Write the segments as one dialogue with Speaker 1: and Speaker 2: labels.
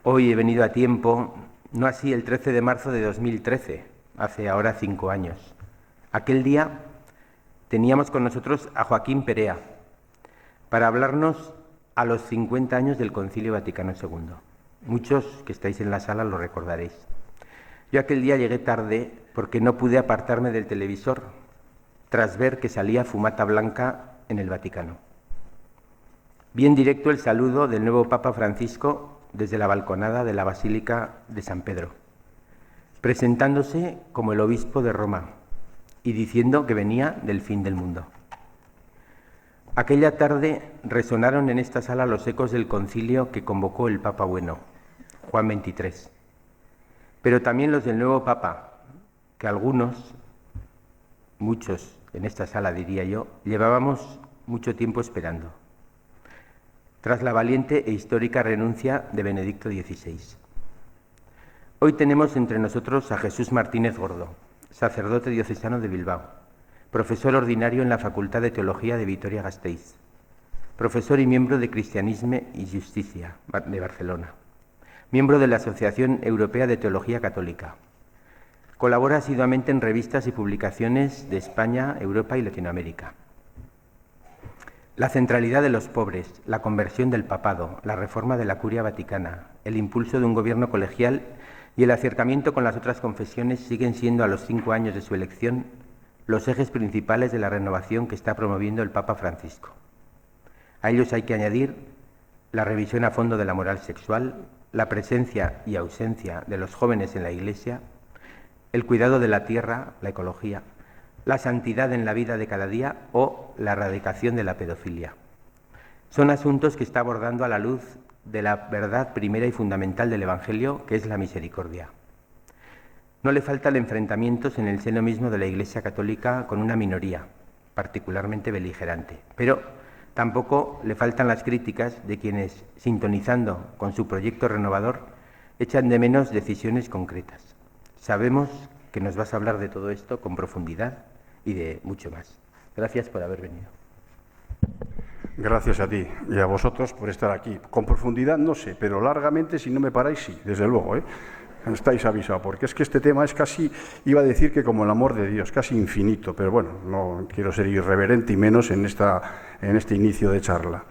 Speaker 1: Hoy he venido a tiempo, no así el 13 de marzo de 2013, hace ahora 5 años. Aquel día teníamos con nosotros a Joaquín Perea para hablarnos a los 50 años del Concilio Vaticano II. Muchos que estáis en la sala lo recordaréis. Yo aquel día llegué tarde porque no pude apartarme del televisor tras ver que salía fumata blanca en el Vaticano. Vi en directo el saludo del nuevo Papa Francisco desde la balconada de la Basílica de San Pedro, presentándose como el obispo de Roma y diciendo que venía del fin del mundo. Aquella tarde resonaron en esta sala los ecos del concilio que convocó el Papa Bueno, Juan XXIII, pero también los del nuevo Papa, que algunos, muchos en esta sala diría yo, llevábamos mucho tiempo esperando, tras la valiente e histórica renuncia de Benedicto XVI. Hoy tenemos entre nosotros a Jesús Martínez Gordo, sacerdote diocesano de Bilbao, profesor ordinario en la Facultad de Teología de Vitoria-Gasteiz, profesor y miembro de Cristianisme y Justicia de Barcelona, miembro de la Asociación Europea de Teología Católica. Colabora asiduamente en revistas y publicaciones de España, Europa y Latinoamérica. La centralidad de los pobres, la conversión del papado, la reforma de la Curia Vaticana, el impulso de un gobierno colegial y el acercamiento con las otras confesiones siguen siendo a los 5 años de su elección los ejes principales de la renovación que está promoviendo el Papa Francisco. A ellos hay que añadir la revisión a fondo de la moral sexual, la presencia y ausencia de los jóvenes en la Iglesia, el cuidado de la tierra, la ecología, la santidad en la vida de cada día o la erradicación de la pedofilia. Son asuntos que está abordando a la luz de la verdad primera y fundamental del Evangelio, que es la misericordia. No le faltan enfrentamientos en el seno mismo de la Iglesia Católica con una minoría, particularmente beligerante, pero tampoco le faltan las críticas de quienes, sintonizando con su proyecto renovador, echan de menos decisiones concretas. Sabemos que nos vas a hablar de todo esto con profundidad y de mucho más. Gracias por haber venido.
Speaker 2: Gracias a ti y a vosotros por estar aquí. Con profundidad no sé, pero largamente, si no me paráis, sí, desde luego, estáis avisados, porque es que este tema es casi, iba a decir que como el amor de Dios, casi infinito, pero bueno, no quiero ser irreverente y menos en este inicio de charla.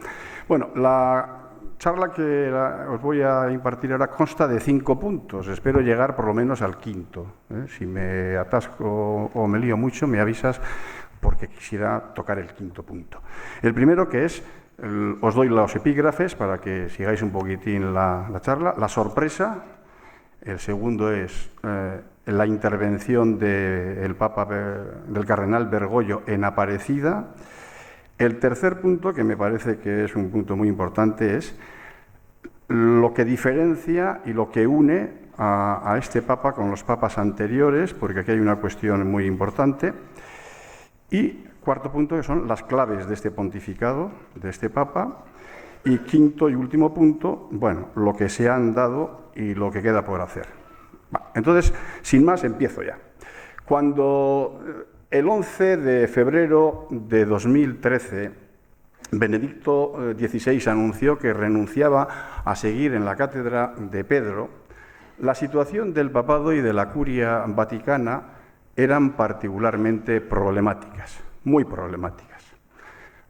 Speaker 2: Bueno, la charla que os voy a impartir ahora consta de 5 puntos. Espero llegar por lo menos al quinto. Si me atasco o me lío mucho, me avisas porque quisiera tocar el quinto punto. El primero que es, os doy los epígrafes para que sigáis un poquitín la charla. La sorpresa. El segundo es la intervención del cardenal Bergoglio en Aparecida. El tercer punto, que me parece que es un punto muy importante, es lo que diferencia y lo que une a este Papa con los papas anteriores, porque aquí hay una cuestión muy importante. Y cuarto punto, que son las claves de este pontificado, de este Papa. Y quinto y último punto, bueno, lo que se han dado y lo que queda por hacer. Entonces, sin más, empiezo ya. Cuando el 11 de febrero de 2013, Benedicto XVI anunció que renunciaba a seguir en la cátedra de Pedro, la situación del papado y de la Curia Vaticana eran particularmente problemáticas, muy problemáticas.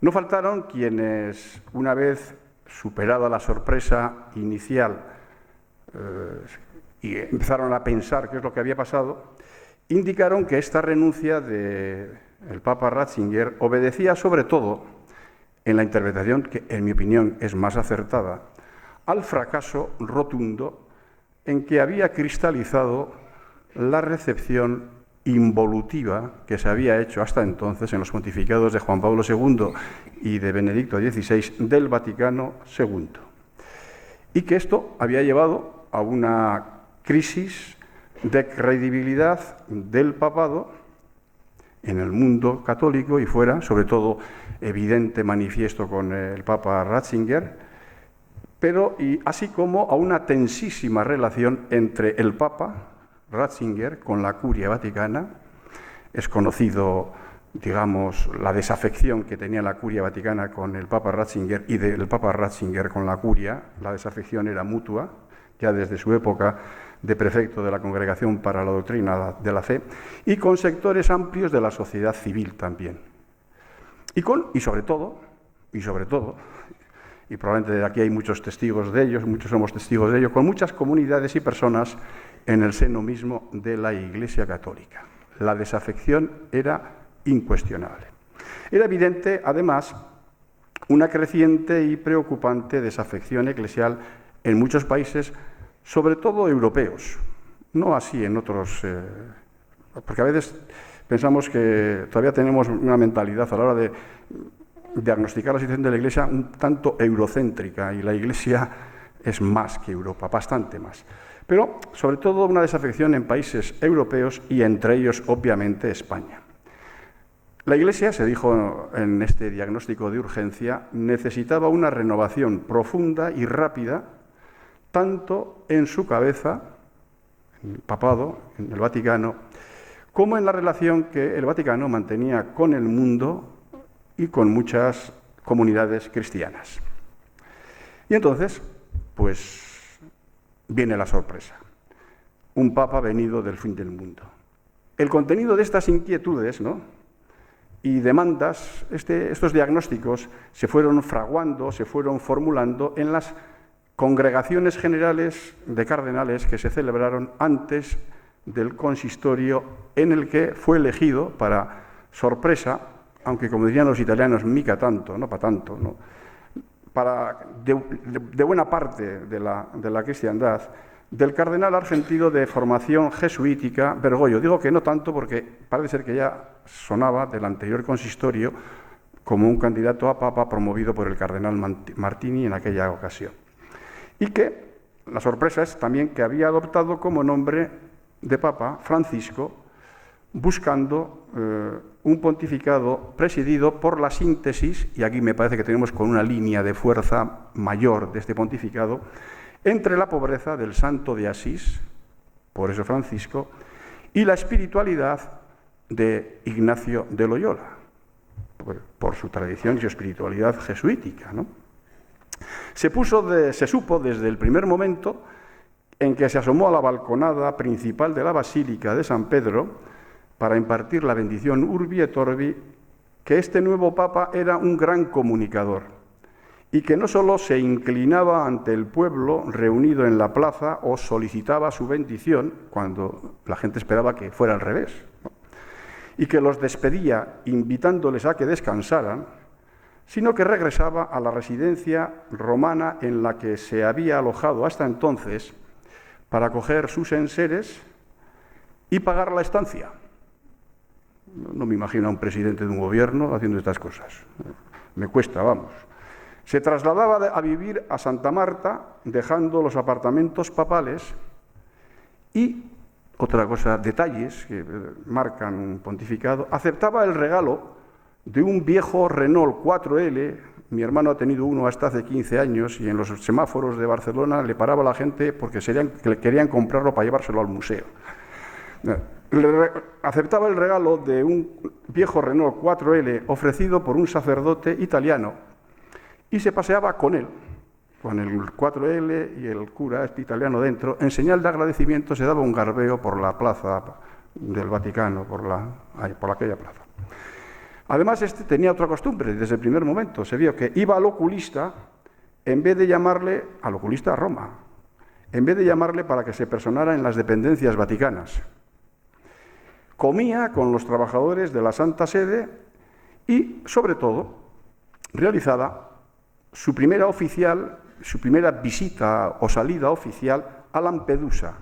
Speaker 2: No faltaron quienes, una vez superada la sorpresa inicial y empezaron a pensar qué es lo que había pasado, indicaron que esta renuncia del Papa Ratzinger obedecía sobre todo, en la interpretación que en mi opinión es más acertada, al fracaso rotundo en que había cristalizado la recepción involutiva que se había hecho hasta entonces en los pontificados de Juan Pablo II y de Benedicto XVI del Vaticano II. Y que esto había llevado a una crisis de credibilidad del papado en el mundo católico y fuera, sobre todo evidente, manifiesto con el Papa Ratzinger, pero así como a una tensísima relación entre el Papa Ratzinger con la Curia Vaticana. Es conocido digamos, la desafección que tenía la Curia Vaticana con el Papa Ratzinger y del Papa Ratzinger con la Curia. La desafección era mutua, ya desde su época de prefecto de la Congregación para la Doctrina de la Fe, y con sectores amplios de la sociedad civil también. Y sobre todo, y probablemente aquí hay muchos testigos de ello, muchos somos testigos de ello, con muchas comunidades y personas en el seno mismo de la Iglesia Católica. La desafección era incuestionable. Era evidente, además, una creciente y preocupante desafección eclesial en muchos países, sobre todo europeos, no así en otros, porque a veces pensamos que todavía tenemos una mentalidad a la hora de diagnosticar la situación de la Iglesia un tanto eurocéntrica, y la Iglesia es más que Europa, bastante más. Pero, sobre todo, una desafección en países europeos y entre ellos, obviamente, España. La Iglesia, se dijo en este diagnóstico de urgencia, necesitaba una renovación profunda y rápida, tanto en su cabeza, en el papado, en el Vaticano, como en la relación que el Vaticano mantenía con el mundo y con muchas comunidades cristianas. Y entonces, pues, viene la sorpresa. Un papa venido del fin del mundo. El contenido de estas inquietudes, y demandas, estos diagnósticos se fueron fraguando, se fueron formulando en las congregaciones generales de cardenales que se celebraron antes del consistorio, en el que fue elegido, para sorpresa, aunque como dirían los italianos, mica tanto, no para tanto, de buena parte de la cristiandad, del cardenal argentino de formación jesuítica, Bergoglio. Digo que no tanto porque parece ser que ya sonaba del anterior consistorio como un candidato a papa promovido por el cardenal Martini en aquella ocasión. Y que la sorpresa es también que había adoptado como nombre de papa Francisco, buscando un pontificado presidido por la síntesis, y aquí me parece que tenemos con una línea de fuerza mayor de este pontificado, entre la pobreza del santo de Asís, por eso Francisco, y la espiritualidad de Ignacio de Loyola, por su tradición y su espiritualidad jesuítica, Se supo desde el primer momento en que se asomó a la balconada principal de la Basílica de San Pedro para impartir la bendición Urbi et Orbi, que este nuevo Papa era un gran comunicador y que no solo se inclinaba ante el pueblo reunido en la plaza o solicitaba su bendición, cuando la gente esperaba que fuera al revés, y que los despedía invitándoles a que descansaran, sino que regresaba a la residencia romana en la que se había alojado hasta entonces para coger sus enseres y pagar la estancia. No me imagino a un presidente de un gobierno haciendo estas cosas. Me cuesta, vamos. Se trasladaba a vivir a Santa Marta, dejando los apartamentos papales, y, otra cosa, detalles que marcan un pontificado, aceptaba el regalo de un viejo Renault 4L. Mi hermano ha tenido uno hasta hace 15 años y en los semáforos de Barcelona le paraba la gente porque querían comprarlo para llevárselo al museo. Aceptaba el regalo de un viejo Renault 4L ofrecido por un sacerdote italiano y se paseaba con él, con el 4L y el cura italiano dentro. En señal de agradecimiento se daba un garbeo por la plaza del Vaticano, por aquella plaza. Además, tenía otra costumbre desde el primer momento. Se vio que iba al oculista, en vez de llamarle al oculista a Roma, en vez de llamarle para que se personara en las dependencias vaticanas. Comía con los trabajadores de la Santa Sede y, sobre todo, realizaba su primera visita o salida oficial a Lampedusa,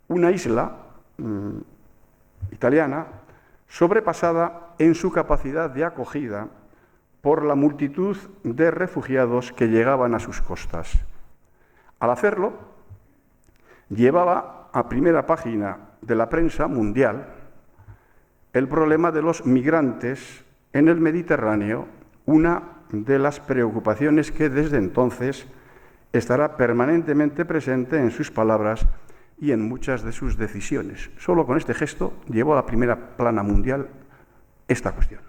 Speaker 2: una isla italiana sobrepasada en su capacidad de acogida por la multitud de refugiados que llegaban a sus costas. Al hacerlo, llevaba a primera página de la prensa mundial el problema de los migrantes en el Mediterráneo, una de las preocupaciones que desde entonces estará permanentemente presente en sus palabras y en muchas de sus decisiones. Solo con este gesto llevó a la primera plana mundial esta cuestión.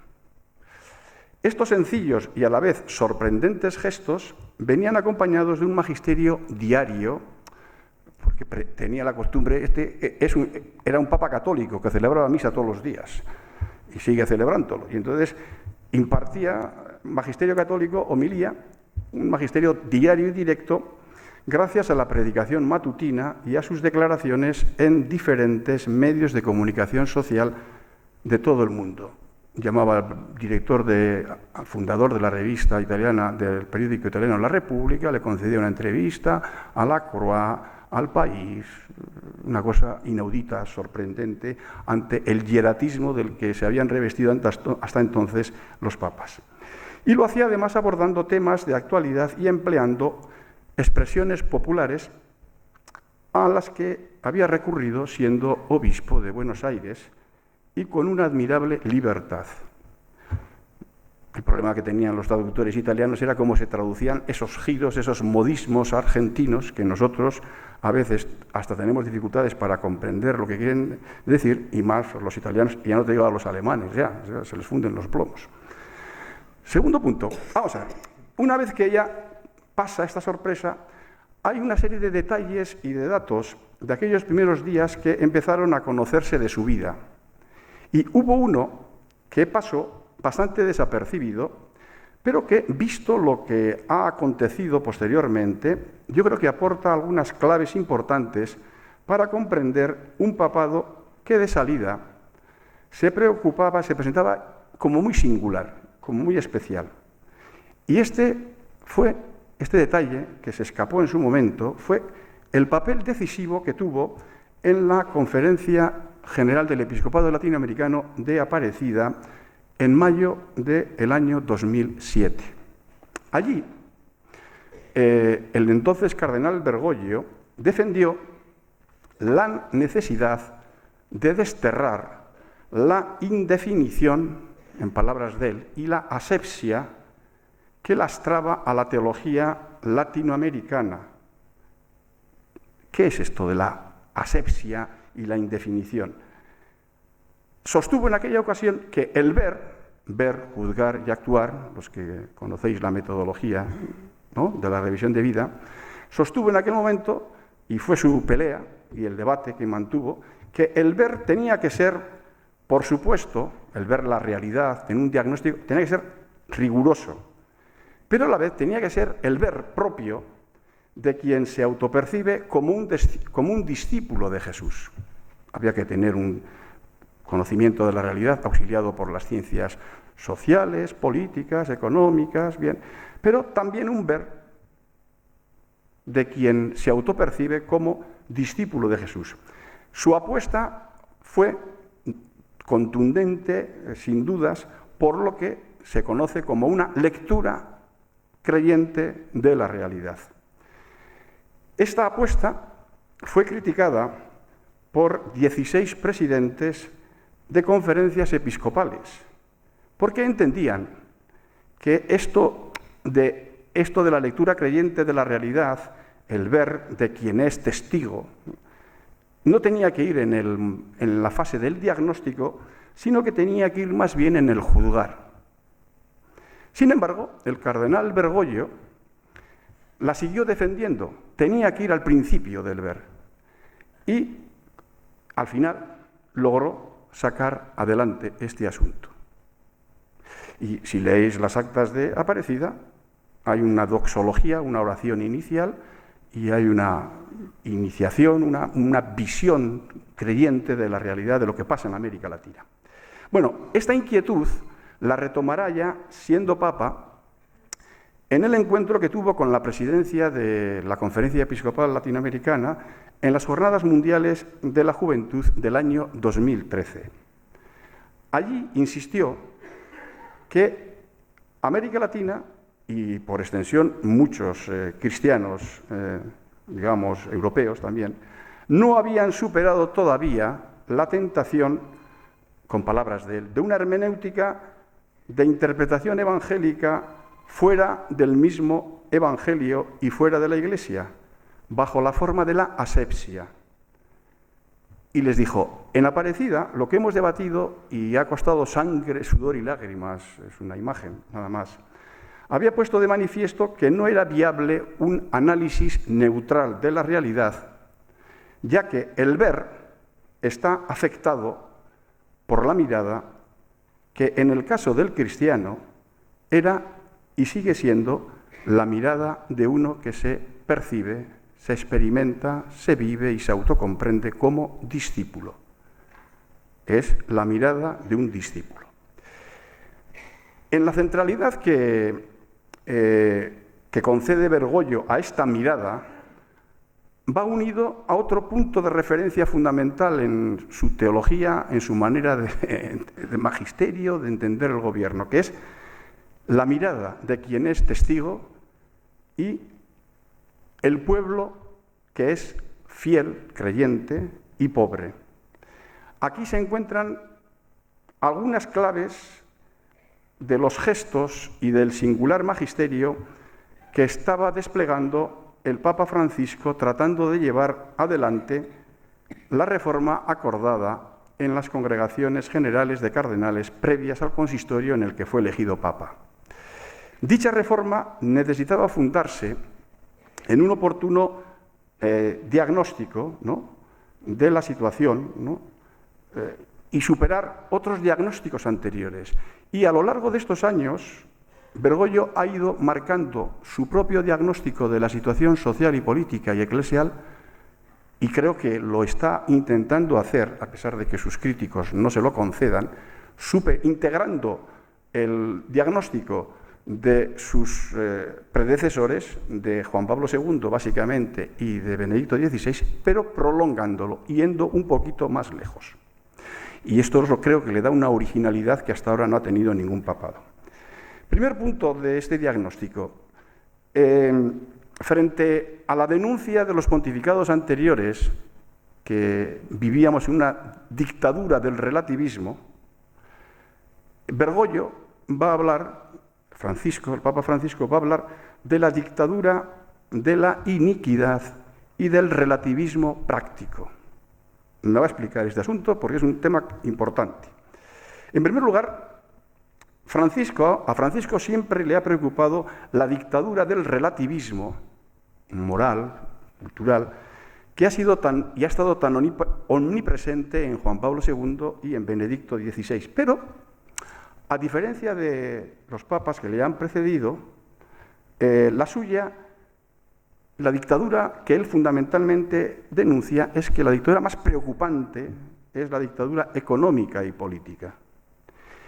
Speaker 2: Estos sencillos y a la vez sorprendentes gestos venían acompañados de un magisterio diario, porque tenía la costumbre, era un papa católico que celebraba misa todos los días y sigue celebrándolo. Y entonces impartía magisterio católico, homilía, un magisterio diario y directo, gracias a la predicación matutina y a sus declaraciones en diferentes medios de comunicación social de todo el mundo. Llamaba al fundador de la revista italiana, del periódico italiano La Repubblica, le concedía una entrevista a La Croix, al País, una cosa inaudita, sorprendente, ante el hieratismo del que se habían revestido hasta entonces los papas. Y lo hacía además abordando temas de actualidad y empleando expresiones populares a las que había recurrido siendo obispo de Buenos Aires y con una admirable libertad. El problema que tenían los traductores italianos era cómo se traducían esos giros, esos modismos argentinos que nosotros a veces hasta tenemos dificultades para comprender lo que quieren decir, y más los italianos, y ya no te digo a los alemanes, ya se les funden los plomos. Segundo punto, vamos a ver, una vez que ya pasa esta sorpresa, hay una serie de detalles y de datos de aquellos primeros días que empezaron a conocerse de su vida. Y hubo uno que pasó bastante desapercibido, pero que, visto lo que ha acontecido posteriormente, yo creo que aporta algunas claves importantes para comprender un papado que de salida se presentaba como muy singular, como muy especial. Y este detalle, que se escapó en su momento, fue el papel decisivo que tuvo en la Conferencia General del Episcopado Latinoamericano de Aparecida en mayo del año 2007. Allí, el entonces cardenal Bergoglio defendió la necesidad de desterrar la indefinición, en palabras de él, y la asepsia que lastraba a la teología latinoamericana. ¿Qué es esto de la asepsia y la indefinición? Sostuvo en aquella ocasión que el ver, juzgar y actuar, los que conocéis la metodología, ¿no?, de la revisión de vida, sostuvo en aquel momento, y fue su pelea y el debate que mantuvo, que el ver tenía que ser, por supuesto, el ver la realidad en un diagnóstico, tenía que ser riguroso, pero a la vez tenía que ser el ver propio de quien se autopercibe como un discípulo de Jesús. Había que tener un conocimiento de la realidad auxiliado por las ciencias sociales, políticas, económicas, bien, pero también un ver de quien se autopercibe como discípulo de Jesús. Su apuesta fue contundente, sin dudas, por lo que se conoce como una lectura creyente de la realidad. Esta apuesta fue criticada por 16 presidentes de conferencias episcopales, porque entendían que esto de la lectura creyente de la realidad, el ver de quien es testigo, no tenía que ir en la fase del diagnóstico, sino que tenía que ir más bien en el juzgar. Sin embargo, el cardenal Bergoglio la siguió defendiendo, tenía que ir al principio del ver, y al final logró sacar adelante este asunto. Y si leéis las actas de Aparecida, hay una doxología, una oración inicial, y hay una iniciación, una visión creyente de la realidad de lo que pasa en América Latina. Bueno, esta inquietud la retomará ya siendo Papa en el encuentro que tuvo con la presidencia de la Conferencia Episcopal Latinoamericana en las Jornadas Mundiales de la Juventud del año 2013. Allí insistió que América Latina, y por extensión muchos cristianos, digamos, europeos también, no habían superado todavía la tentación, con palabras de él, de una hermenéutica de interpretación evangélica fuera del mismo evangelio y fuera de la Iglesia, bajo la forma de la asepsia. y les dijo: en Aparecida lo que hemos debatido, y ha costado sangre, sudor y lágrimas, es una imagen nada más, había puesto de manifiesto que no era viable un análisis neutral de la realidad, ya que el ver está afectado por la mirada, que en el caso del cristiano era y sigue siendo la mirada de uno que se percibe, se experimenta, se vive y se autocomprende como discípulo. Es la mirada de un discípulo. En la centralidad que concede Bergoglio a esta mirada, va unido a otro punto de referencia fundamental en su teología, en su manera de magisterio, de entender el gobierno, que es la mirada de quien es testigo y el pueblo que es fiel, creyente y pobre. Aquí se encuentran algunas claves de los gestos y del singular magisterio que estaba desplegando el Papa Francisco tratando de llevar adelante la reforma acordada en las congregaciones generales de cardenales previas al consistorio en el que fue elegido Papa. Dicha reforma necesitaba fundarse en un oportuno diagnóstico, ¿no?, de la situación, ¿no?, y superar otros diagnósticos anteriores. Y a lo largo de estos años, Bergoglio ha ido marcando su propio diagnóstico de la situación social y política y eclesial, y creo que lo está intentando hacer, a pesar de que sus críticos no se lo concedan, integrando el diagnóstico de sus predecesores, de Juan Pablo II básicamente y de Benedicto XVI, pero prolongándolo, yendo un poquito más lejos. Y esto creo que le da una originalidad que hasta ahora no ha tenido ningún papado. Primer punto de este diagnóstico. Frente a la denuncia de los pontificados anteriores, que vivíamos en una dictadura del relativismo, Bergoglio va a hablar, el Papa Francisco va a hablar de la dictadura de la iniquidad y del relativismo práctico. Me va a explicar este asunto porque es un tema importante. En primer lugar, a Francisco siempre le ha preocupado la dictadura del relativismo moral, cultural, que ha estado tan omnipresente en Juan Pablo II y en Benedicto XVI. Pero, a diferencia de los papas que le han precedido, la dictadura que él fundamentalmente denuncia es que la dictadura más preocupante es la dictadura económica y política.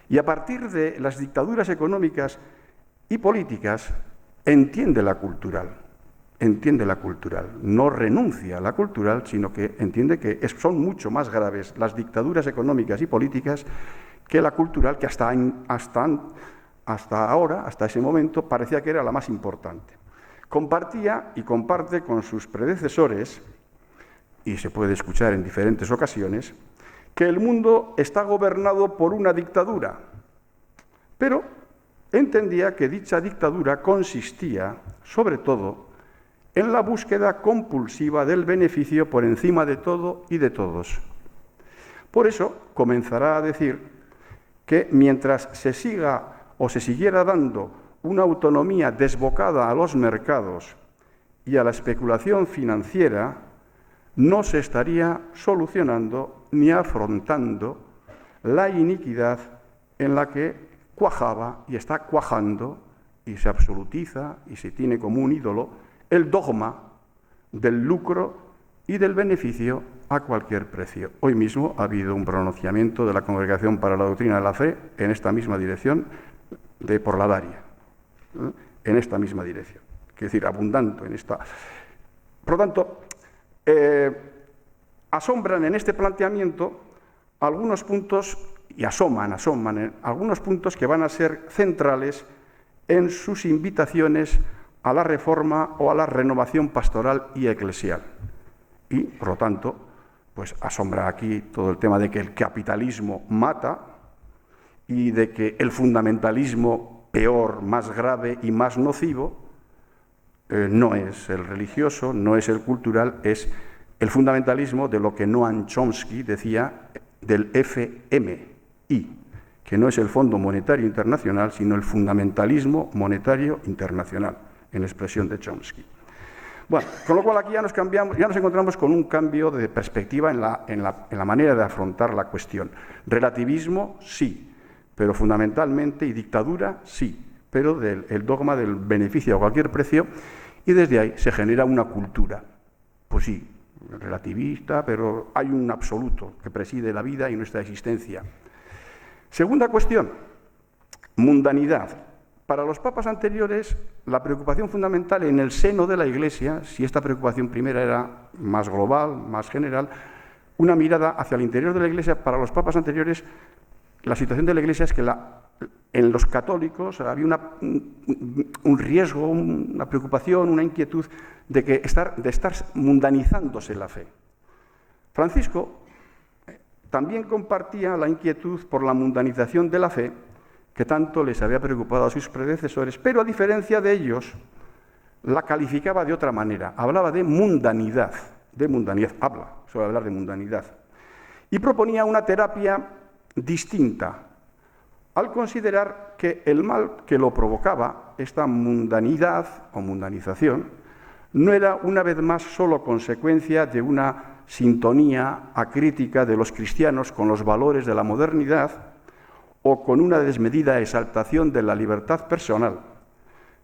Speaker 2: Y a partir de las dictaduras económicas y políticas entiende la cultural, no renuncia a la cultural, sino que entiende que son mucho más graves las dictaduras económicas y políticas que la cultural, que hasta ahora, hasta ese momento, parecía que era la más importante. Compartía y comparte con sus predecesores, y se puede escuchar en diferentes ocasiones, que el mundo está gobernado por una dictadura, pero entendía que dicha dictadura consistía, sobre todo, en la búsqueda compulsiva del beneficio por encima de todo y de todos. Por eso comenzará a decir que mientras se siguiera dando una autonomía desbocada a los mercados y a la especulación financiera, no se estaría solucionando ni afrontando la iniquidad en la que cuajaba y está cuajando y se absolutiza y se tiene como un ídolo el dogma del lucro y del beneficio a cualquier precio. Hoy mismo ha habido un pronunciamiento de la Congregación para la Doctrina de la Fe en esta misma dirección, por la Daria, en esta misma dirección, es decir, abundando en esta. Por lo tanto, asombran en este planteamiento algunos puntos, y asoman algunos puntos que van a ser centrales en sus invitaciones a la reforma o a la renovación pastoral y eclesial. Y, por lo tanto, pues asombra aquí todo el tema de que el capitalismo mata y de que el fundamentalismo peor, más grave y más nocivo no es el religioso, no es el cultural, es el fundamentalismo de lo que Noam Chomsky decía del FMI, que no es el Fondo Monetario Internacional, sino el fundamentalismo monetario internacional, en expresión de Chomsky. Bueno, con lo cual aquí ya nos encontramos con un cambio de perspectiva en la manera de afrontar la cuestión. Relativismo, sí, pero fundamentalmente, y dictadura, sí, pero el dogma del beneficio a cualquier precio, y desde ahí se genera una cultura. Pues sí, relativista, pero hay un absoluto que preside la vida y nuestra existencia. Segunda cuestión, mundanidad. Para los papas anteriores, la preocupación fundamental en el seno de la Iglesia, si esta preocupación primera era más global, más general, una mirada hacia el interior de la Iglesia, para los papas anteriores, la situación de la Iglesia es que en los católicos había un riesgo, una preocupación, una inquietud de estar mundanizándose la fe. Francisco también compartía la inquietud por la mundanización de la fe que tanto les había preocupado a sus predecesores, pero a diferencia de ellos, la calificaba de otra manera. Hablaba de mundanidad, suele hablar de mundanidad. Y proponía una terapia distinta, al considerar que el mal que lo provocaba, esta mundanidad o mundanización, no era una vez más solo consecuencia de una sintonía acrítica de los cristianos con los valores de la modernidad o con una desmedida exaltación de la libertad personal.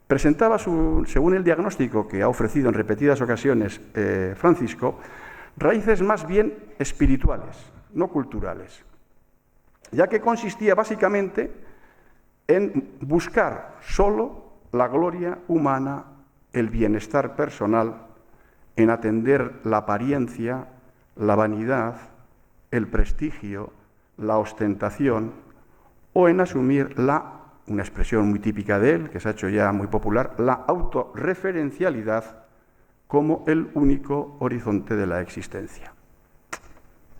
Speaker 2: Presentaba, según el diagnóstico que ha ofrecido en repetidas ocasiones Francisco, raíces más bien espirituales, no culturales, ya que consistía básicamente en buscar solo la gloria humana, el bienestar personal, en atender la apariencia, la vanidad, el prestigio, la ostentación, o en asumir una expresión muy típica de él, que se ha hecho ya muy popular, la autorreferencialidad como el único horizonte de la existencia.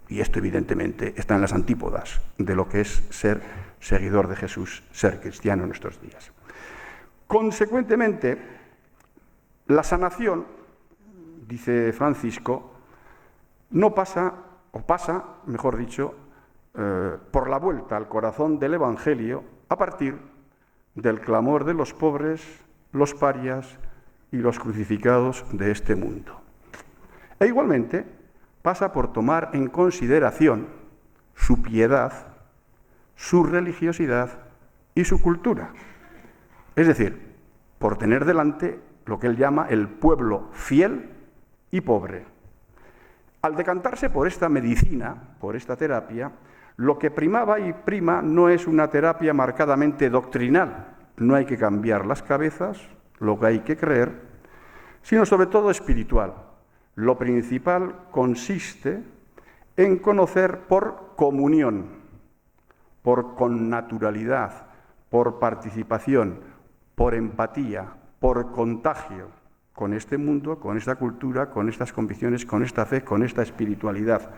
Speaker 2: Y esto evidentemente está en las antípodas de lo que es ser seguidor de Jesús, ser cristiano en nuestros días. Consecuentemente, la sanación, dice Francisco, no pasa, o pasa, mejor dicho, por la vuelta al corazón del Evangelio a partir del clamor de los pobres, los parias y los crucificados de este mundo. E igualmente pasa por tomar en consideración su piedad, su religiosidad y su cultura. Es decir, por tener delante lo que él llama el pueblo fiel y pobre. Al decantarse por esta medicina, por esta terapia, lo que primaba y prima no es una terapia marcadamente doctrinal, no hay que cambiar las cabezas, lo que hay que creer, sino sobre todo espiritual. Lo principal consiste en conocer por comunión, por connaturalidad, por participación, por empatía, por contagio con este mundo, con esta cultura, con estas convicciones, con esta fe, con esta espiritualidad,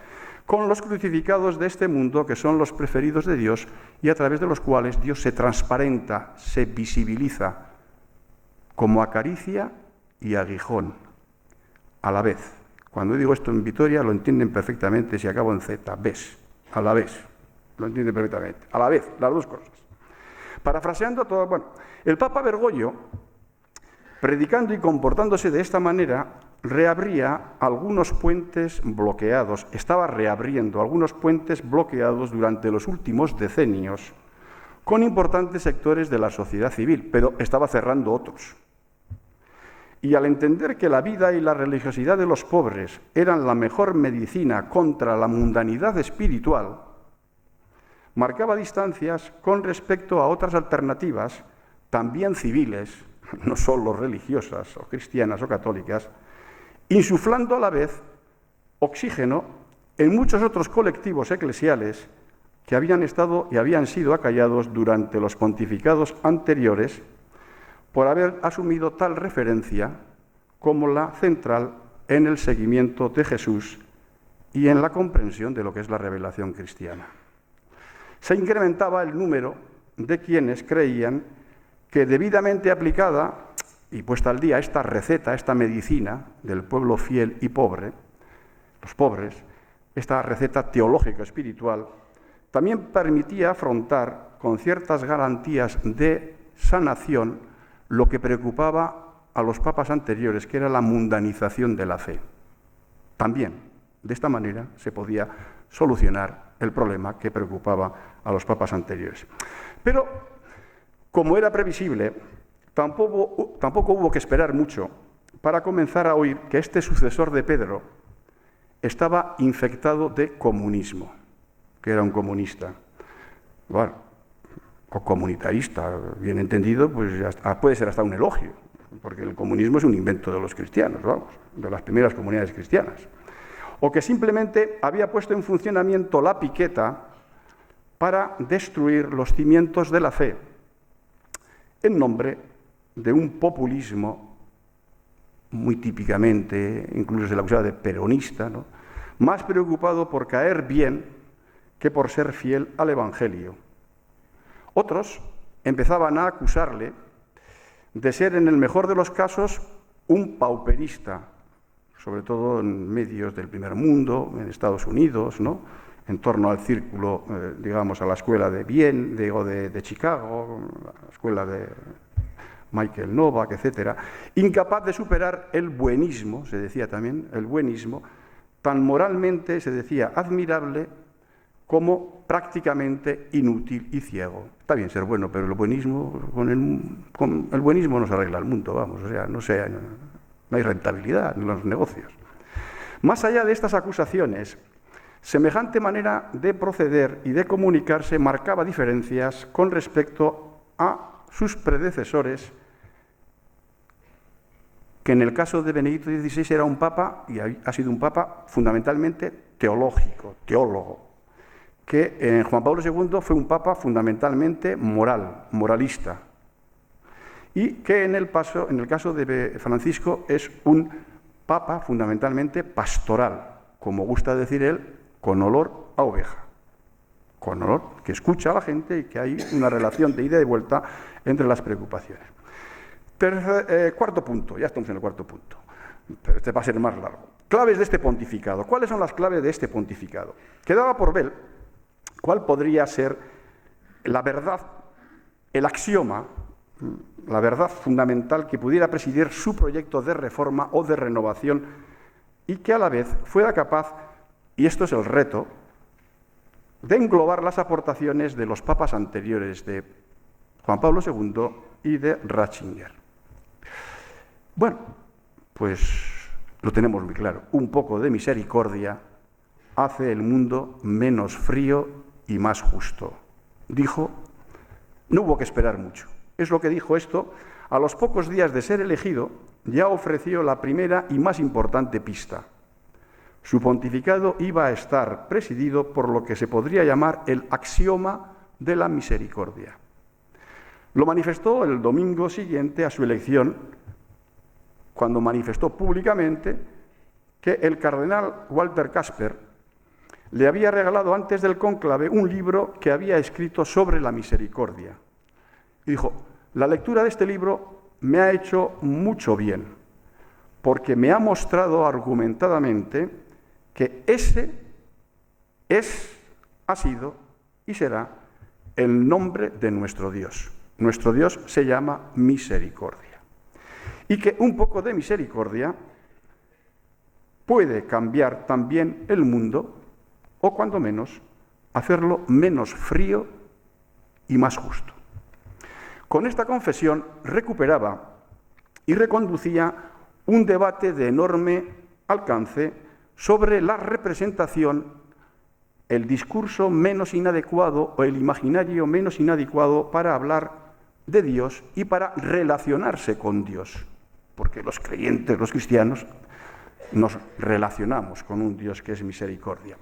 Speaker 2: con los crucificados de este mundo que son los preferidos de Dios y a través de los cuales Dios se transparenta, se visibiliza como acaricia y aguijón a la vez. Cuando digo esto en Vitoria lo entienden perfectamente, si acabo en Z, ves, a la vez, lo entienden perfectamente, a la vez, las dos cosas. Parafraseando todo, bueno, el Papa Bergoglio, predicando y comportándose de esta manera, reabría algunos puentes bloqueados, estaba reabriendo algunos puentes bloqueados durante los últimos decenios con importantes sectores de la sociedad civil, pero estaba cerrando otros. Y al entender que la vida y la religiosidad de los pobres eran la mejor medicina contra la mundanidad espiritual, marcaba distancias con respecto a otras alternativas, también civiles, no solo religiosas o cristianas o católicas, insuflando a la vez oxígeno en muchos otros colectivos eclesiales que habían estado y habían sido acallados durante los pontificados anteriores por haber asumido tal referencia como la central en el seguimiento de Jesús y en la comprensión de lo que es la revelación cristiana. Se incrementaba el número de quienes creían que debidamente aplicada y puesta al día esta receta, esta medicina del pueblo fiel y pobre, los pobres, esta receta teológica espiritual, también permitía afrontar con ciertas garantías de sanación lo que preocupaba a los papas anteriores, que era la mundanización de la fe. También, de esta manera, se podía solucionar el problema que preocupaba a los papas anteriores. Pero, como era previsible, tampoco hubo que esperar mucho para comenzar a oír que este sucesor de Pedro estaba infectado de comunismo, que era un comunista. Bueno, o comunitarista, bien entendido, pues puede ser hasta un elogio, porque el comunismo es un invento de los cristianos, vamos, de las primeras comunidades cristianas. O que simplemente había puesto en funcionamiento la piqueta para destruir los cimientos de la fe en nombre de un populismo muy típicamente, incluso se le acusaba de peronista, ¿no?, más preocupado por caer bien que por ser fiel al Evangelio. Otros empezaban a acusarle de ser, en el mejor de los casos, un pauperista, sobre todo en medios del primer mundo, en Estados Unidos, ¿no?, en torno al círculo, digamos, a la escuela de Vienne o de Chicago, la escuela de Michael Novak, etcétera, incapaz de superar el buenismo, se decía también, el buenismo, tan moralmente, se decía, admirable como prácticamente inútil y ciego. Está bien ser bueno, pero el buenismo, con el buenismo no se arregla el mundo, vamos, o sea, no hay rentabilidad en los negocios. Más allá de estas acusaciones, semejante manera de proceder y de comunicarse marcaba diferencias con respecto a sus predecesores, que en el caso de Benedicto XVI era un papa, y ha sido un papa fundamentalmente teológico, teólogo, que en Juan Pablo II fue un papa fundamentalmente moralista, y que en el caso de Francisco es un papa fundamentalmente pastoral, como gusta decir él, con olor a oveja, con olor que escucha a la gente y que hay una relación de ida y vuelta entre las preocupaciones. Cuarto punto, ya estamos en el cuarto punto, pero este va a ser más largo. Claves de este pontificado. ¿Cuáles son las claves de este pontificado? Quedaba por ver cuál podría ser la verdad, el axioma, la verdad fundamental que pudiera presidir su proyecto de reforma o de renovación y que a la vez fuera capaz, y esto es el reto, de englobar las aportaciones de los papas anteriores, de Juan Pablo II y de Ratzinger. Bueno, pues lo tenemos muy claro. Un poco de misericordia hace el mundo menos frío y más justo. Dijo, no hubo que esperar mucho. Es lo que dijo esto. A los pocos días de ser elegido, ya ofreció la primera y más importante pista. Su pontificado iba a estar presidido por lo que se podría llamar el axioma de la misericordia. Lo manifestó el domingo siguiente a su elección, cuando manifestó públicamente que el cardenal Walter Kasper le había regalado antes del cónclave un libro que había escrito sobre la misericordia. Y dijo, la lectura de este libro me ha hecho mucho bien, porque me ha mostrado argumentadamente que ese ha sido y será el nombre de nuestro Dios. Nuestro Dios se llama misericordia. Y que un poco de misericordia puede cambiar también el mundo, o cuando menos, hacerlo menos frío y más justo. Con esta confesión recuperaba y reconducía un debate de enorme alcance sobre la representación, el discurso menos inadecuado o el imaginario menos inadecuado para hablar de Dios y para relacionarse con Dios. Porque los creyentes, los cristianos, nos relacionamos con un Dios que es misericordia.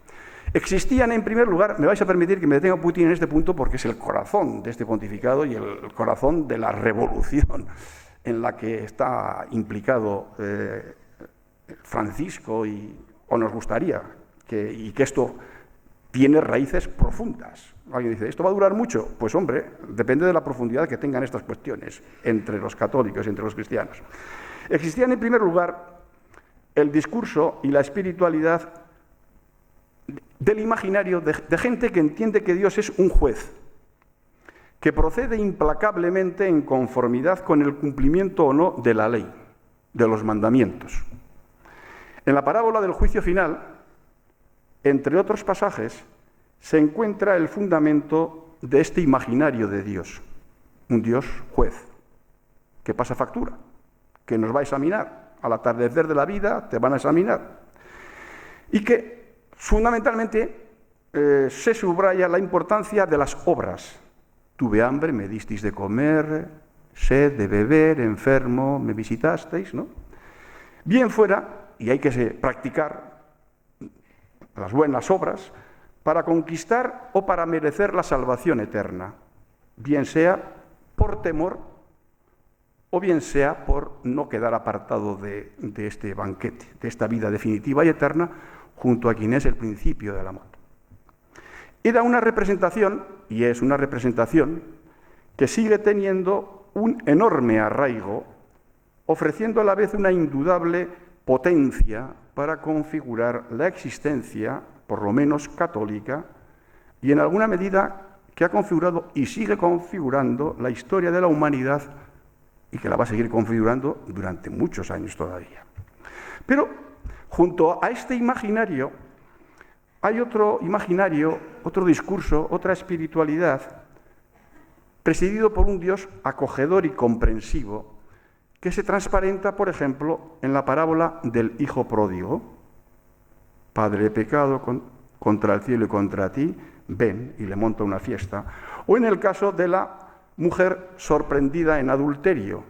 Speaker 2: Existían, en primer lugar, me vais a permitir que me detenga Putin en este punto porque es el corazón de este pontificado y el corazón de la revolución en la que está implicado Francisco, o nos gustaría, que esto tiene raíces profundas. Alguien dice, ¿esto va a durar mucho? Pues hombre, depende de la profundidad que tengan estas cuestiones entre los católicos y entre los cristianos. Existían, en primer lugar, el discurso y la espiritualidad del imaginario de gente que entiende que Dios es un juez, que procede implacablemente en conformidad con el cumplimiento o no de la ley, de los mandamientos. En la parábola del juicio final, entre otros pasajes, se encuentra el fundamento de este imaginario de Dios, un Dios juez, que pasa factura, que nos va a examinar. Al atardecer de la vida te van a examinar. Y que fundamentalmente se subraya la importancia de las obras. Tuve hambre, me disteis de comer, sed de beber, enfermo, me visitasteis, ¿no? Bien fuera, y hay que practicar las buenas obras para conquistar o para merecer la salvación eterna, bien sea por temor o bien sea por no quedar apartado de este banquete, de esta vida definitiva y eterna, junto a quien es el principio del amor. Era una representación, y es una representación, que sigue teniendo un enorme arraigo, ofreciendo a la vez una indudable potencia para configurar la existencia, por lo menos católica, y en alguna medida que ha configurado y sigue configurando la historia de la humanidad y que la va a seguir configurando durante muchos años todavía. Pero junto a este imaginario hay otro imaginario, otro discurso, otra espiritualidad, presidido por un Dios acogedor y comprensivo, que se transparenta, por ejemplo, en la parábola del hijo pródigo. Padre, he pecado contra el cielo y contra ti, ven, y le monta una fiesta. O en el caso de la mujer sorprendida en adulterio.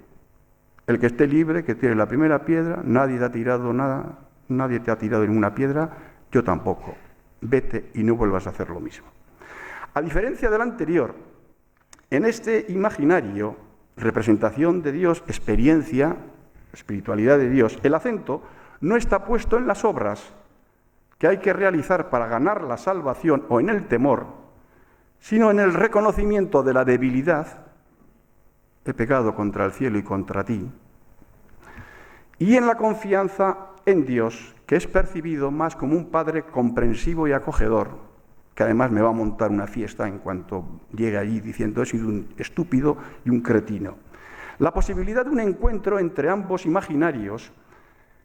Speaker 2: El que esté libre, que tire la primera piedra, nadie te ha tirado nada, nadie te ha tirado ninguna piedra, yo tampoco. Vete y no vuelvas a hacer lo mismo. A diferencia del anterior, en este imaginario, representación de Dios, experiencia, espiritualidad de Dios, el acento no está puesto en las obras que hay que realizar para ganar la salvación o en el temor, sino en el reconocimiento de la debilidad, he pecado contra el cielo y contra ti, y en la confianza en Dios, que es percibido más como un Padre comprensivo y acogedor, que además me va a montar una fiesta en cuanto llegue allí diciendo he sido un estúpido y un cretino. La posibilidad de un encuentro entre ambos imaginarios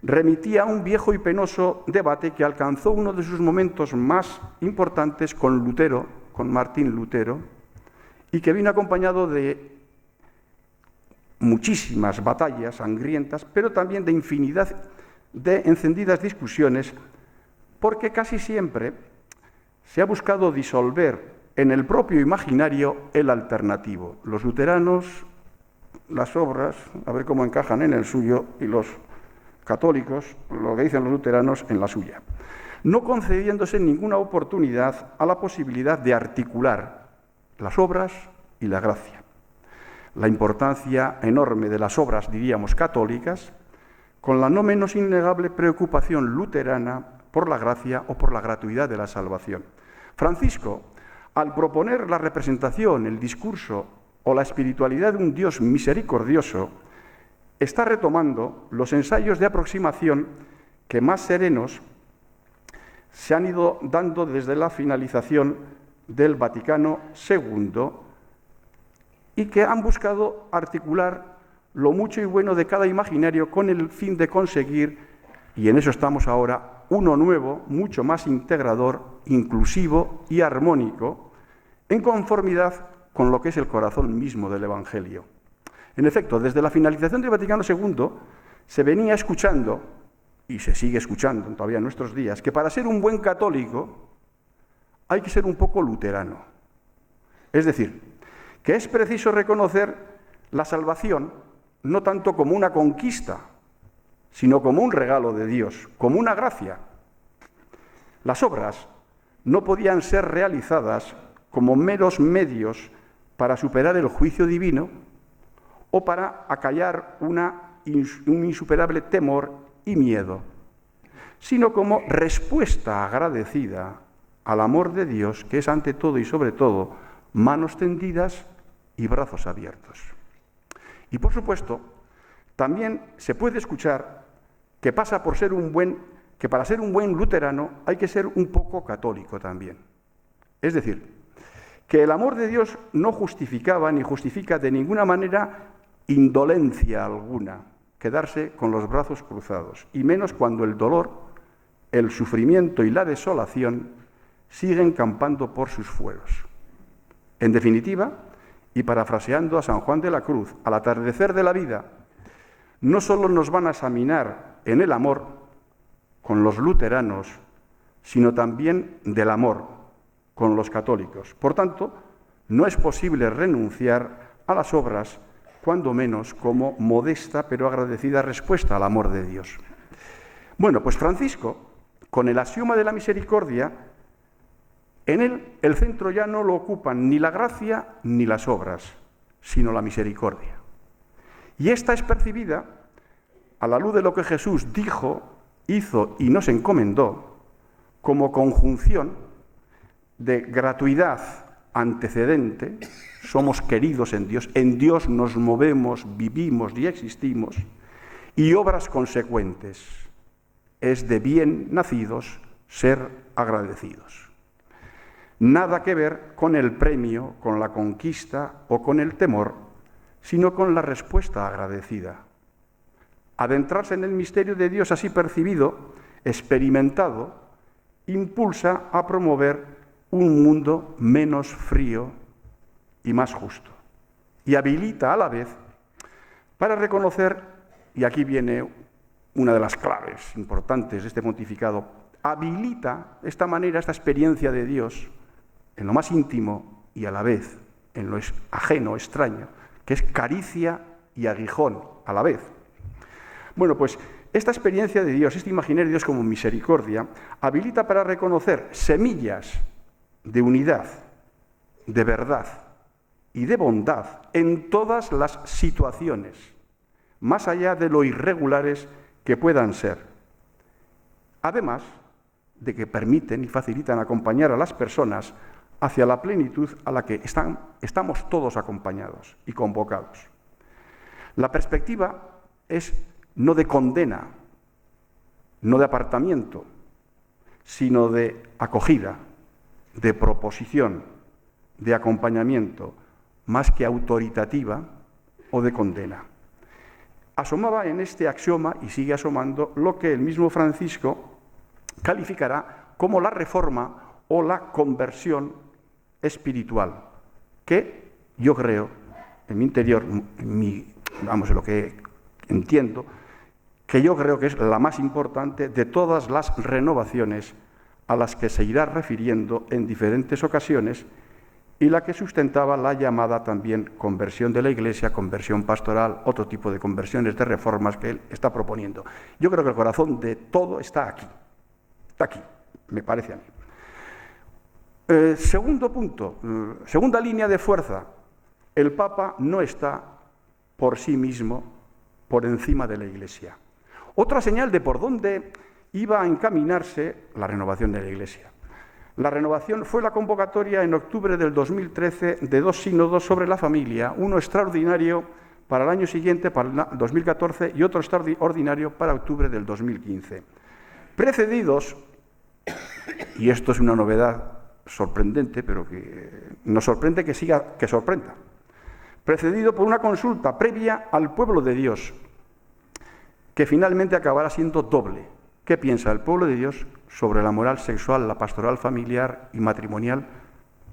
Speaker 2: remitía a un viejo y penoso debate que alcanzó uno de sus momentos más importantes con Lutero, con Martín Lutero, y que vino acompañado de muchísimas batallas sangrientas, pero también de infinidad de encendidas discusiones, porque casi siempre se ha buscado disolver en el propio imaginario el alternativo. Los luteranos, las obras, a ver cómo encajan en el suyo, y los católicos, lo que dicen los luteranos, en la suya, no concediéndose ninguna oportunidad a la posibilidad de articular las obras y la gracia. La importancia enorme de las obras, diríamos, católicas, con la no menos innegable preocupación luterana por la gracia o por la gratuidad de la salvación. Francisco, al proponer la representación, el discurso o la espiritualidad de un Dios misericordioso, está retomando los ensayos de aproximación que más serenos se han ido dando desde la finalización del Vaticano II y que han buscado articular lo mucho y bueno de cada imaginario con el fin de conseguir, y en eso estamos ahora, uno nuevo, mucho más integrador, inclusivo y armónico, en conformidad con lo que es el corazón mismo del Evangelio. En efecto, desde la finalización del Vaticano II se venía escuchando, y se sigue escuchando todavía en nuestros días, que para ser un buen católico hay que ser un poco luterano. Es decir, que es preciso reconocer la salvación no tanto como una conquista, sino como un regalo de Dios, como una gracia. Las obras no podían ser realizadas como meros medios para superar el juicio divino o para acallar un insuperable temor y miedo, sino como respuesta agradecida al amor de Dios, que es ante todo y sobre todo manos tendidas y brazos abiertos. Y por supuesto, también se puede escuchar que pasa por ser un buen que para ser un buen luterano hay que ser un poco católico también. Es decir, que el amor de Dios no justificaba ni justifica de ninguna manera indolencia alguna, quedarse con los brazos cruzados, y menos cuando el dolor, el sufrimiento y la desolación siguen campando por sus fueros. En definitiva, y parafraseando a San Juan de la Cruz, al atardecer de la vida, no solo nos van a examinar en el amor con los luteranos, sino también del amor con los católicos. Por tanto, no es posible renunciar a las obras, cuando menos como modesta pero agradecida respuesta al amor de Dios. Bueno, pues Francisco, con el axioma de la misericordia, en él el centro ya no lo ocupan ni la gracia ni las obras, sino la misericordia. Y esta es percibida, a la luz de lo que Jesús dijo, hizo y nos encomendó, como conjunción de gratuidad antecedente, somos queridos en Dios nos movemos, vivimos y existimos, y obras consecuentes, es de bien nacidos ser agradecidos. Nada que ver con el premio, con la conquista o con el temor, sino con la respuesta agradecida. Adentrarse en el misterio de Dios así percibido, experimentado, impulsa a promover un mundo menos frío y más justo. Y habilita a la vez para reconocer, y aquí viene una de las claves importantes de este pontificado, habilita de esta manera esta experiencia de Dios en lo más íntimo y a la vez en lo ajeno, extraño, que es caricia y aguijón a la vez. Bueno, pues esta experiencia de Dios, este imaginar de Dios como misericordia, habilita para reconocer semillas de unidad, de verdad y de bondad en todas las situaciones, más allá de lo irregulares que puedan ser. Además de que permiten y facilitan acompañar a las personas hacia la plenitud a la que estamos todos acompañados y convocados. La perspectiva es no de condena, no de apartamiento, sino de acogida, de proposición, de acompañamiento, más que autoritativa o de condena. Asomaba en este axioma, y sigue asomando, lo que el mismo Francisco calificará como la reforma o la conversión espiritual, que yo creo, en mi interior, en lo que entiendo, que yo creo que es la más importante de todas las renovaciones a las que se irá refiriendo en diferentes ocasiones y la que sustentaba la llamada también conversión de la Iglesia, conversión pastoral, otro tipo de conversiones, de reformas que él está proponiendo. Yo creo que el corazón de todo está aquí, me parece a mí. Segundo punto, segunda línea de fuerza, el Papa no está por sí mismo por encima de la Iglesia. Otra señal de por dónde iba a encaminarse la renovación de la Iglesia. La renovación fue la convocatoria en octubre del 2013 de dos sínodos sobre la familia, uno extraordinario para el año siguiente, para el 2014, y otro extraordinario para octubre del 2015. Precedidos, y esto es una novedad sorprendente, pero que nos sorprende que sorprenda, precedido por una consulta previa al pueblo de Dios, que finalmente acabará siendo doble. ¿Qué piensa el pueblo de Dios sobre la moral sexual, la pastoral familiar y matrimonial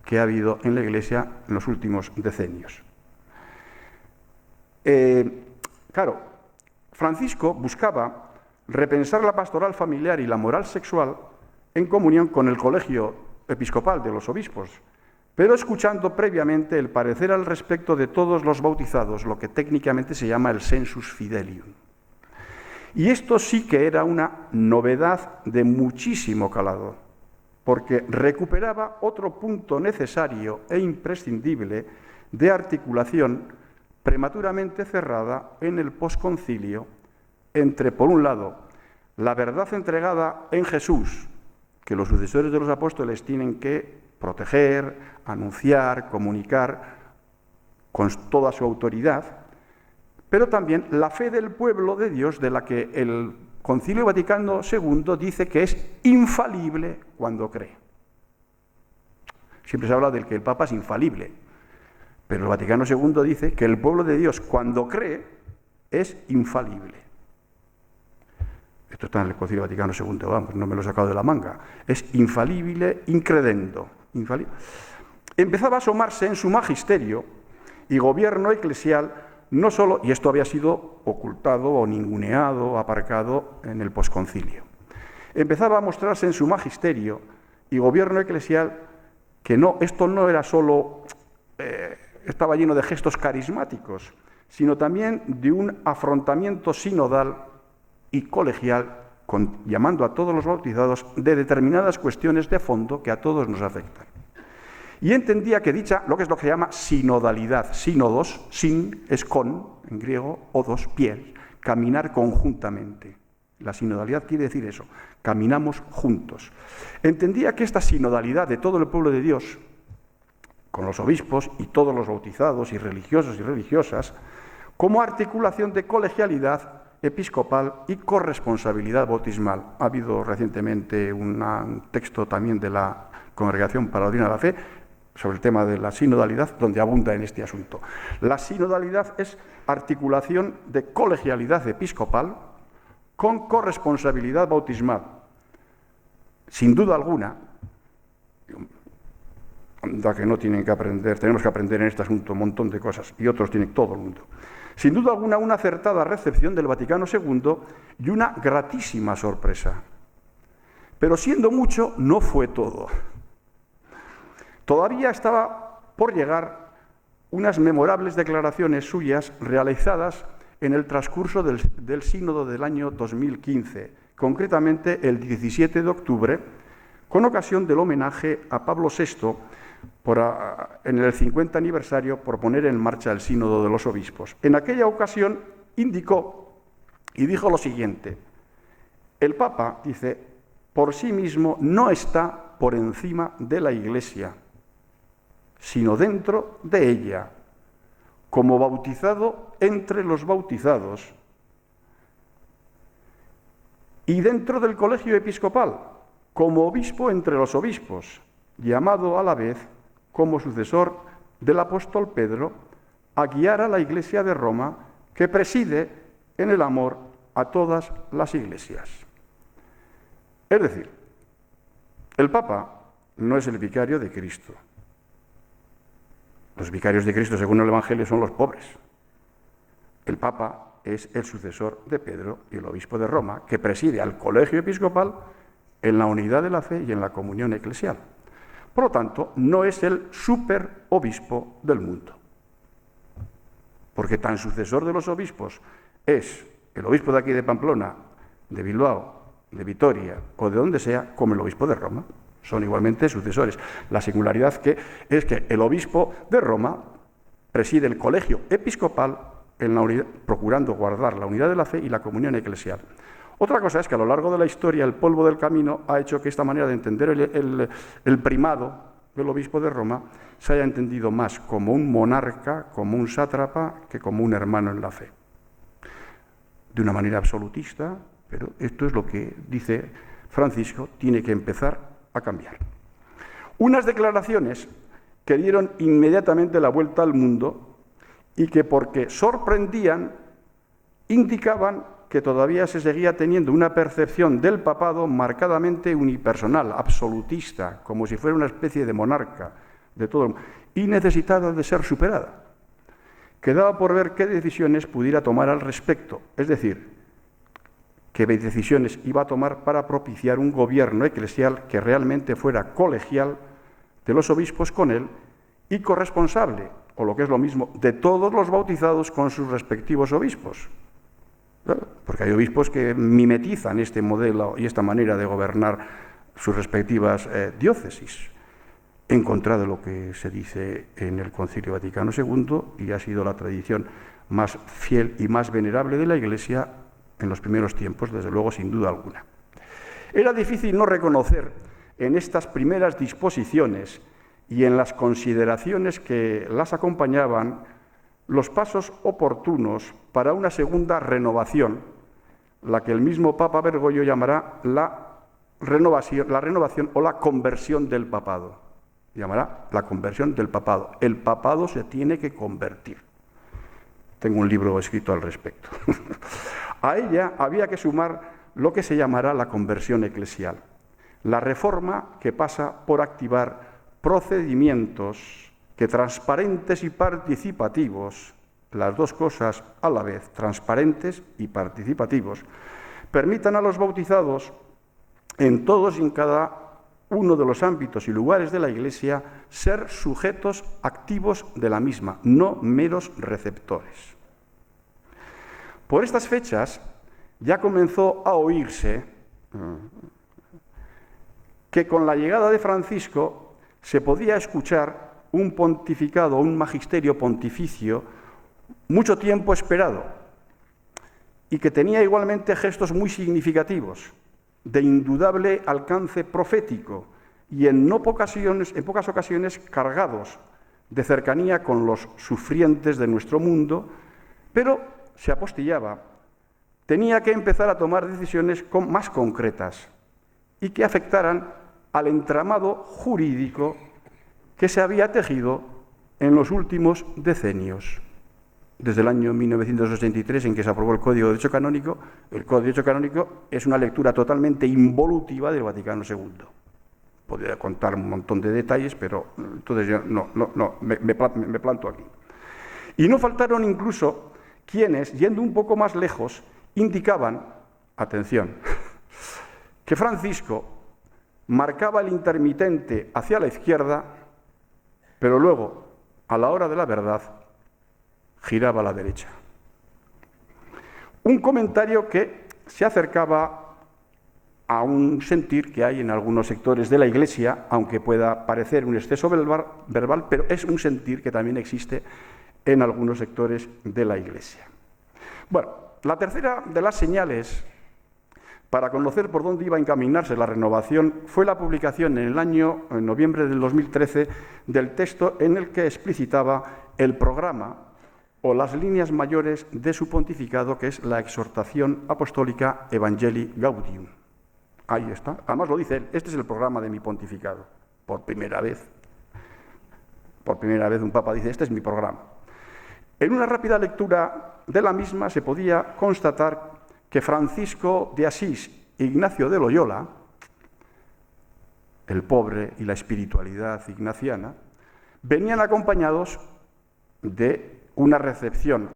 Speaker 2: que ha habido en la Iglesia en los últimos decenios? Claro, Francisco buscaba repensar la pastoral familiar y la moral sexual en comunión con el colegio episcopal de los obispos, pero escuchando previamente el parecer al respecto de todos los bautizados, lo que técnicamente se llama el sensus fidelium. Y esto sí que era una novedad de muchísimo calado, porque recuperaba otro punto necesario e imprescindible de articulación prematuramente cerrada en el posconcilio entre, por un lado, la verdad entregada en Jesús, que los sucesores de los apóstoles tienen que proteger, anunciar, comunicar con toda su autoridad, pero también la fe del pueblo de Dios, de la que el Concilio Vaticano II dice que es infalible cuando cree. Siempre se habla del que el Papa es infalible, pero el Vaticano II dice que el pueblo de Dios cuando cree es infalible. Esto está en el Concilio Vaticano II, vamos, no me lo he sacado de la manga. Es infalible incredendo. Empezaba a asomarse en su magisterio y gobierno eclesial, no solo, y esto había sido ocultado o ninguneado, aparcado en el posconcilio. Empezaba a mostrarse en su magisterio y gobierno eclesial que no, esto no era solo, estaba lleno de gestos carismáticos, sino también de un afrontamiento sinodal y colegial, llamando a todos los bautizados de determinadas cuestiones de fondo que a todos nos afectan. Y entendía que lo que es lo que se llama sinodalidad, sínodos, sin es con, en griego, odos, pies, caminar conjuntamente. La sinodalidad quiere decir eso, caminamos juntos. Entendía que esta sinodalidad de todo el pueblo de Dios, con los obispos y todos los bautizados y religiosos y religiosas, como articulación de colegialidad episcopal y corresponsabilidad bautismal. Ha habido recientemente un texto también de la Congregación para la Doctrina de la Fe sobre el tema de la sinodalidad, donde abunda en este asunto. La sinodalidad es articulación de colegialidad episcopal con corresponsabilidad bautismal. Sin duda alguna, anda que no tienen que aprender, tenemos que aprender en este asunto un montón de cosas, y otros tienen todo el mundo. Sin duda alguna, una acertada recepción del Vaticano II y una gratísima sorpresa. Pero siendo mucho, no fue todo. Todavía estaba por llegar unas memorables declaraciones suyas realizadas en el transcurso del sínodo del año 2015, concretamente el 17 de octubre, con ocasión del homenaje a Pablo VI en el 50 aniversario por poner en marcha el sínodo de los obispos. En aquella ocasión indicó y dijo lo siguiente: el Papa, dice, por sí mismo no está por encima de la Iglesia, sino dentro de ella, como bautizado entre los bautizados y dentro del colegio episcopal, como obispo entre los obispos, llamado a la vez como sucesor del apóstol Pedro a guiar a la Iglesia de Roma, que preside en el amor a todas las iglesias. Es decir, el Papa no es el vicario de Cristo. Los vicarios de Cristo, según el Evangelio, son los pobres. El Papa es el sucesor de Pedro y el obispo de Roma, que preside al colegio episcopal en la unidad de la fe y en la comunión eclesial. Por lo tanto, no es el superobispo del mundo. Porque tan sucesor de los obispos es el obispo de aquí de Pamplona, de Bilbao, de Vitoria o de donde sea, como el obispo de Roma. Son igualmente sucesores. La singularidad es que el obispo de Roma preside el colegio episcopal en la unidad, procurando guardar la unidad de la fe y la comunión eclesial. Otra cosa es que a lo largo de la historia el polvo del camino ha hecho que esta manera de entender el primado del obispo de Roma se haya entendido más como un monarca, como un sátrapa, que como un hermano en la fe. De una manera absolutista, pero esto es lo que dice Francisco, tiene que empezar a cambiar. Unas declaraciones que dieron inmediatamente la vuelta al mundo y que, porque sorprendían, indicaban que todavía se seguía teniendo una percepción del papado marcadamente unipersonal, absolutista, como si fuera una especie de monarca de todo el mundo, y necesitada de ser superada. Quedaba por ver qué decisiones pudiera tomar al respecto, es decir, qué decisiones iba a tomar para propiciar un gobierno eclesial que realmente fuera colegial de los obispos con él y corresponsable, o lo que es lo mismo, de todos los bautizados con sus respectivos obispos. Porque hay obispos que mimetizan este modelo y esta manera de gobernar sus respectivas diócesis, en contra de lo que se dice en el Concilio Vaticano II, y ha sido la tradición más fiel y más venerable de la Iglesia en los primeros tiempos, desde luego, sin duda alguna. Era difícil no reconocer en estas primeras disposiciones y en las consideraciones que las acompañaban los pasos oportunos para una segunda renovación, la que el mismo Papa Bergoglio llamará la renovación o la conversión del papado. Llamará la conversión del papado. El papado se tiene que convertir. Tengo un libro escrito al respecto. A ella había que sumar lo que se llamará la conversión eclesial, la reforma que pasa por activar procedimientos que transparentes y participativos, las dos cosas a la vez, transparentes y participativos, permitan a los bautizados en todos y en cada uno de los ámbitos y lugares de la Iglesia ser sujetos activos de la misma, no meros receptores. Por estas fechas ya comenzó a oírse que con la llegada de Francisco se podía escuchar un pontificado, un magisterio pontificio mucho tiempo esperado y que tenía igualmente gestos muy significativos, de indudable alcance profético y en pocas ocasiones cargados de cercanía con los sufrientes de nuestro mundo, pero se apostillaba, tenía que empezar a tomar decisiones más concretas y que afectaran al entramado jurídico que se había tejido en los últimos decenios. Desde el año 1983, en que se aprobó el Código de Derecho Canónico, el Código de Derecho Canónico es una lectura totalmente involutiva del Vaticano II. Podría contar un montón de detalles, pero entonces yo me planto aquí. Y no faltaron incluso quienes, yendo un poco más lejos, indicaban, atención, que Francisco marcaba el intermitente hacia la izquierda, pero luego, a la hora de la verdad, giraba a la derecha. Un comentario que se acercaba a un sentir que hay en algunos sectores de la Iglesia, aunque pueda parecer un exceso verbal, pero es un sentir que también existe en algunos sectores de la Iglesia. Bueno, la tercera de las señales para conocer por dónde iba a encaminarse la renovación fue la publicación en noviembre del 2013, del texto en el que explicitaba el programa o las líneas mayores de su pontificado, que es la exhortación apostólica Evangelii Gaudium. Ahí está. Además lo dice él, este es el programa de mi pontificado. Por primera vez un papa dice, este es mi programa. En una rápida lectura de la misma se podía constatar que Francisco de Asís e Ignacio de Loyola, el pobre y la espiritualidad ignaciana, venían acompañados de una recepción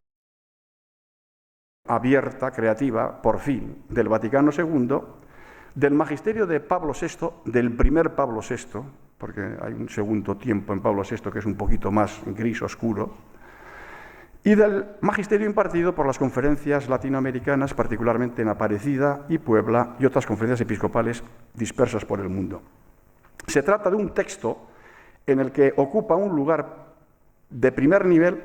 Speaker 2: abierta, creativa, por fin, del Vaticano II, del magisterio de Pablo VI, del primer Pablo VI, porque hay un segundo tiempo en Pablo VI que es un poquito más gris, oscuro, y del magisterio impartido por las conferencias latinoamericanas, particularmente en Aparecida y Puebla, y otras conferencias episcopales dispersas por el mundo. Se trata de un texto en el que ocupa un lugar de primer nivel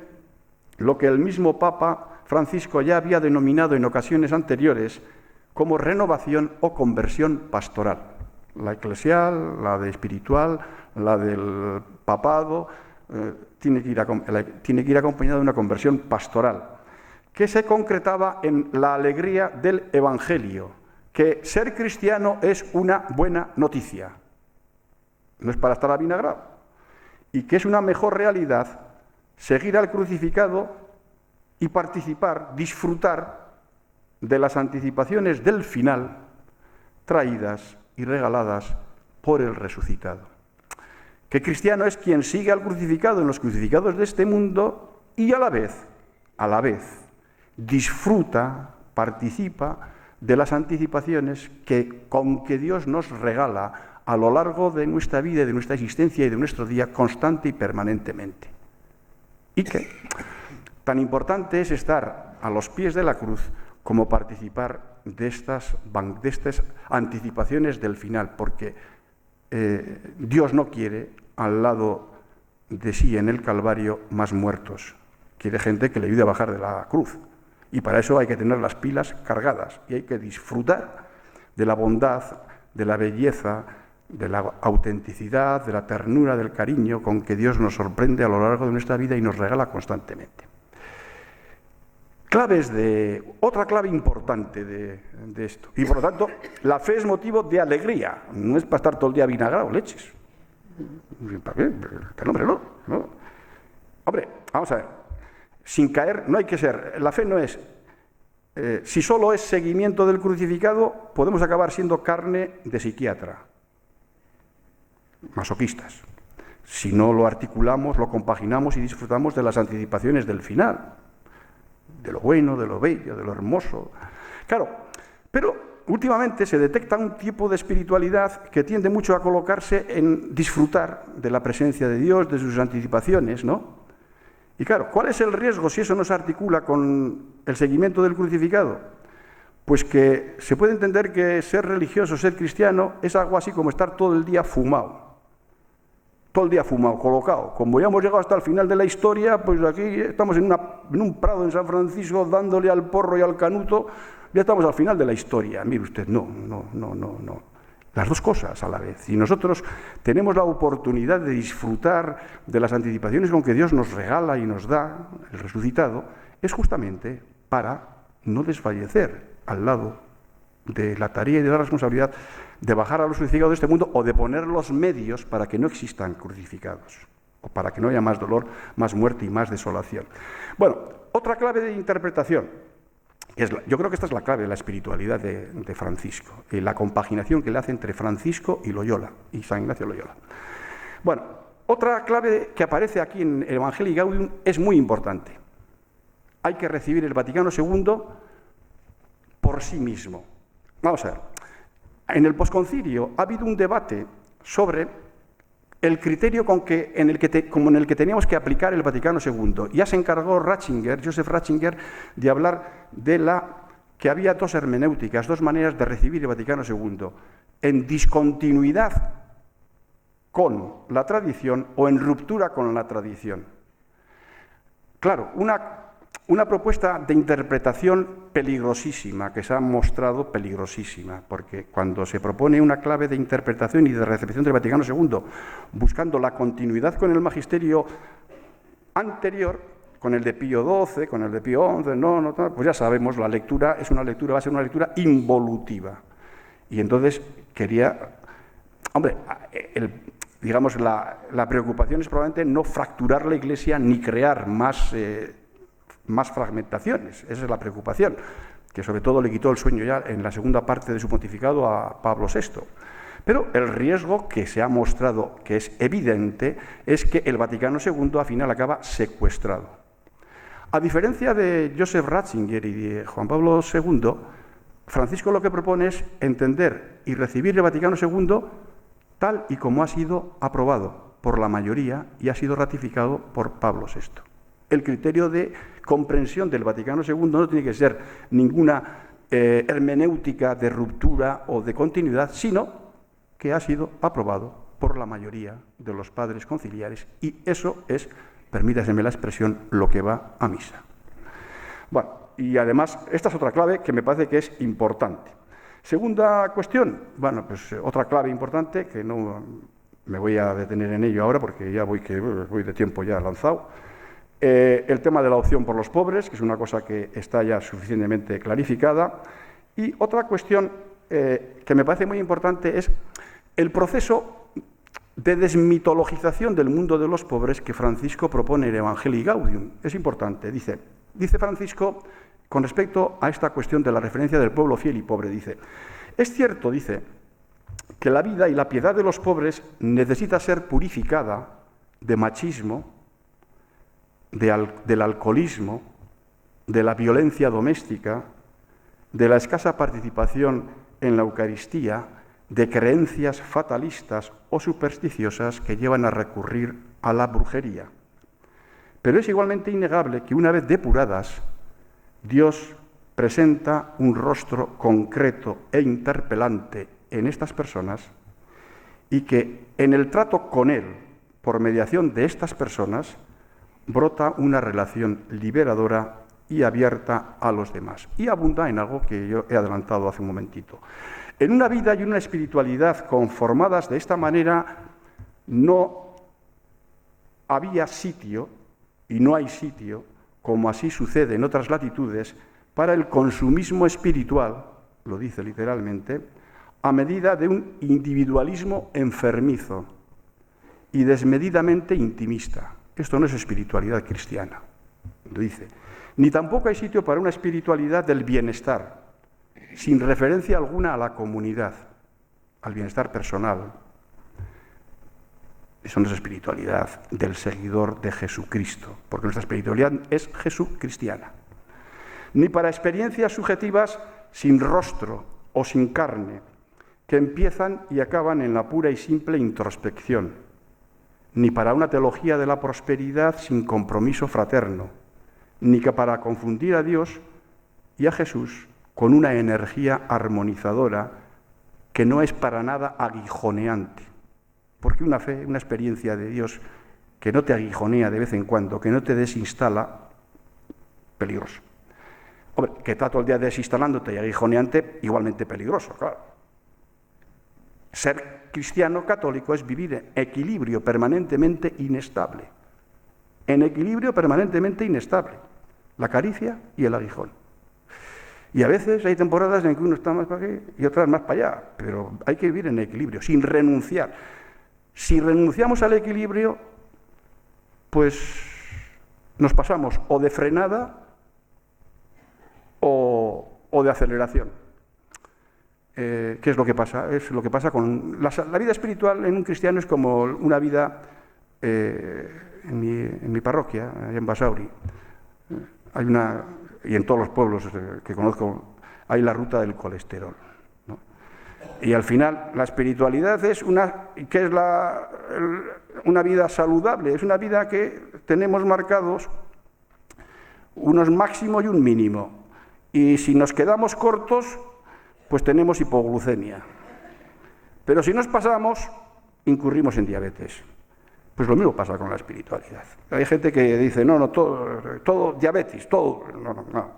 Speaker 2: lo que el mismo Papa Francisco ya había denominado en ocasiones anteriores como renovación o conversión pastoral. La eclesial, la de espiritual, la del papado, tiene que ir acompañada de una conversión pastoral, que se concretaba en la alegría del Evangelio, que ser cristiano es una buena noticia, no es para estar avinagrado, y que es una mejor realidad seguir al crucificado y participar, disfrutar de las anticipaciones del final traídas y regaladas por el resucitado. Que cristiano es quien sigue al crucificado en los crucificados de este mundo y a la vez, disfruta, participa de las anticipaciones que Dios nos regala a lo largo de nuestra vida, de nuestra existencia y de nuestro día, constante y permanentemente. Y que tan importante es estar a los pies de la cruz como participar de estas anticipaciones del final, porque Dios no quiere al lado de sí en el Calvario más muertos, quiere gente que le ayude a bajar de la cruz, y para eso hay que tener las pilas cargadas y hay que disfrutar de la bondad, de la belleza, de la autenticidad, de la ternura, del cariño con que Dios nos sorprende a lo largo de nuestra vida y nos regala constantemente. Otra clave importante de esto. Y por lo tanto, la fe es motivo de alegría, no es para estar todo el día vinagrado, leches. ¿Para qué? Que hombre, no. Hombre, vamos a ver, sin caer, no hay que ser, la fe no es, si solo es seguimiento del crucificado, podemos acabar siendo carne de psiquiatra, masoquistas. Si no lo articulamos, lo compaginamos y disfrutamos de las anticipaciones del final, de lo bueno, de lo bello, de lo hermoso. Claro, pero últimamente se detecta un tipo de espiritualidad que tiende mucho a colocarse en disfrutar de la presencia de Dios, de sus anticipaciones, ¿no? Y claro, ¿cuál es el riesgo si eso no se articula con el seguimiento del crucificado? Pues que se puede entender que ser religioso, ser cristiano, es algo así como estar todo el día fumado. Todo el día fumado, colocado. Como ya hemos llegado hasta el final de la historia, pues aquí estamos en un prado en San Francisco dándole al porro y al canuto, ya estamos al final de la historia. Mire usted, no. Las dos cosas a la vez. Y nosotros tenemos la oportunidad de disfrutar de las anticipaciones con que Dios nos regala y nos da, el resucitado, es justamente para no desfallecer al lado de la tarea y de la responsabilidad de bajar a los crucificados de este mundo o de poner los medios para que no existan crucificados o para que no haya más dolor, más muerte y más desolación. Bueno, otra clave de interpretación, yo creo que esta es la clave de la espiritualidad de Francisco, y la compaginación que le hace entre Francisco y Loyola, y San Ignacio Loyola. Bueno, otra clave que aparece aquí en el Evangelii Gaudium es muy importante. Hay que recibir el Vaticano II por sí mismo. Vamos a ver, en el posconcilio ha habido un debate sobre el criterio en el que teníamos que aplicar el Vaticano II. Ya se encargó Joseph Ratzinger, de hablar de que había dos hermenéuticas, dos maneras de recibir el Vaticano II, en discontinuidad con la tradición o en ruptura con la tradición. Claro, una propuesta de interpretación peligrosísima, que se ha mostrado peligrosísima, porque cuando se propone una clave de interpretación y de recepción del Vaticano II, buscando la continuidad con el magisterio anterior, con el de Pío XII, con el de Pío XI, pues ya sabemos, va a ser una lectura involutiva. Y entonces digamos, la preocupación es probablemente no fracturar la Iglesia ni crear más fragmentaciones. Esa es la preocupación, que sobre todo le quitó el sueño ya en la segunda parte de su pontificado a Pablo VI. Pero el riesgo que se ha mostrado, que es evidente, es que el Vaticano II al final acaba secuestrado. A diferencia de Joseph Ratzinger y de Juan Pablo II, Francisco lo que propone es entender y recibir el Vaticano II tal y como ha sido aprobado por la mayoría y ha sido ratificado por Pablo VI. El criterio de comprensión del Vaticano II no tiene que ser ninguna hermenéutica de ruptura o de continuidad, sino que ha sido aprobado por la mayoría de los padres conciliares, y eso es, permítaseme la expresión, lo que va a misa. Bueno, y además, esta es otra clave que me parece que es importante. Segunda cuestión, bueno, pues otra clave importante, que no me voy a detener en ello ahora porque ya voy de tiempo ya lanzado. El tema de la opción por los pobres, que es una cosa que está ya suficientemente clarificada. Y otra cuestión que me parece muy importante es el proceso de desmitologización del mundo de los pobres que Francisco propone en el Evangelii Gaudium. Es importante, dice Francisco, con respecto a esta cuestión de la referencia del pueblo fiel y pobre, dice: es cierto, dice, que la vida y la piedad de los pobres necesita ser purificada de machismo, del alcoholismo, de la violencia doméstica, de la escasa participación en la Eucaristía, de creencias fatalistas o supersticiosas que llevan a recurrir a la brujería. Pero es igualmente innegable que una vez depuradas, Dios presenta un rostro concreto e interpelante en estas personas, y que en el trato con Él, por mediación de estas personas, brota una relación liberadora y abierta a los demás. Y abunda en algo que yo he adelantado hace un momentito. En una vida y una espiritualidad conformadas de esta manera, no había sitio, y no hay sitio, como así sucede en otras latitudes, para el consumismo espiritual, lo dice literalmente, a medida de un individualismo enfermizo y desmedidamente intimista. Esto no es espiritualidad cristiana, lo dice. Ni tampoco hay sitio para una espiritualidad del bienestar, sin referencia alguna a la comunidad, al bienestar personal. Eso no es espiritualidad del seguidor de Jesucristo, porque nuestra espiritualidad es jesucristiana. Ni para experiencias subjetivas sin rostro o sin carne, que empiezan y acaban en la pura y simple introspección. Ni para una teología de la prosperidad sin compromiso fraterno, ni que para confundir a Dios y a Jesús con una energía armonizadora que no es para nada aguijoneante. Porque una fe, una experiencia de Dios que no te aguijonea de vez en cuando, que no te desinstala, peligroso. Hombre, que está todo el día desinstalándote y aguijoneante, igualmente peligroso, claro. Ser cristiano católico es vivir en equilibrio permanentemente inestable. En equilibrio permanentemente inestable. La caricia y el aguijón. Y a veces hay temporadas en que uno está más para aquí y otras más para allá, pero hay que vivir en equilibrio, sin renunciar. Si renunciamos al equilibrio, pues nos pasamos o de frenada o de aceleración. ¿Qué es lo que pasa? Es lo que pasa con la vida espiritual en un cristiano es como una vida en mi parroquia, en Basauri. Hay una, y en todos los pueblos que conozco, hay la ruta del colesterol, ¿no? Y al final la espiritualidad es una vida saludable, es una vida que tenemos marcados unos máximos y un mínimo. Y si nos quedamos cortos, pues tenemos hipoglucemia. Pero si nos pasamos, incurrimos en diabetes. Pues lo mismo pasa con la espiritualidad. Hay gente que dice, no, todo diabetes, todo, no.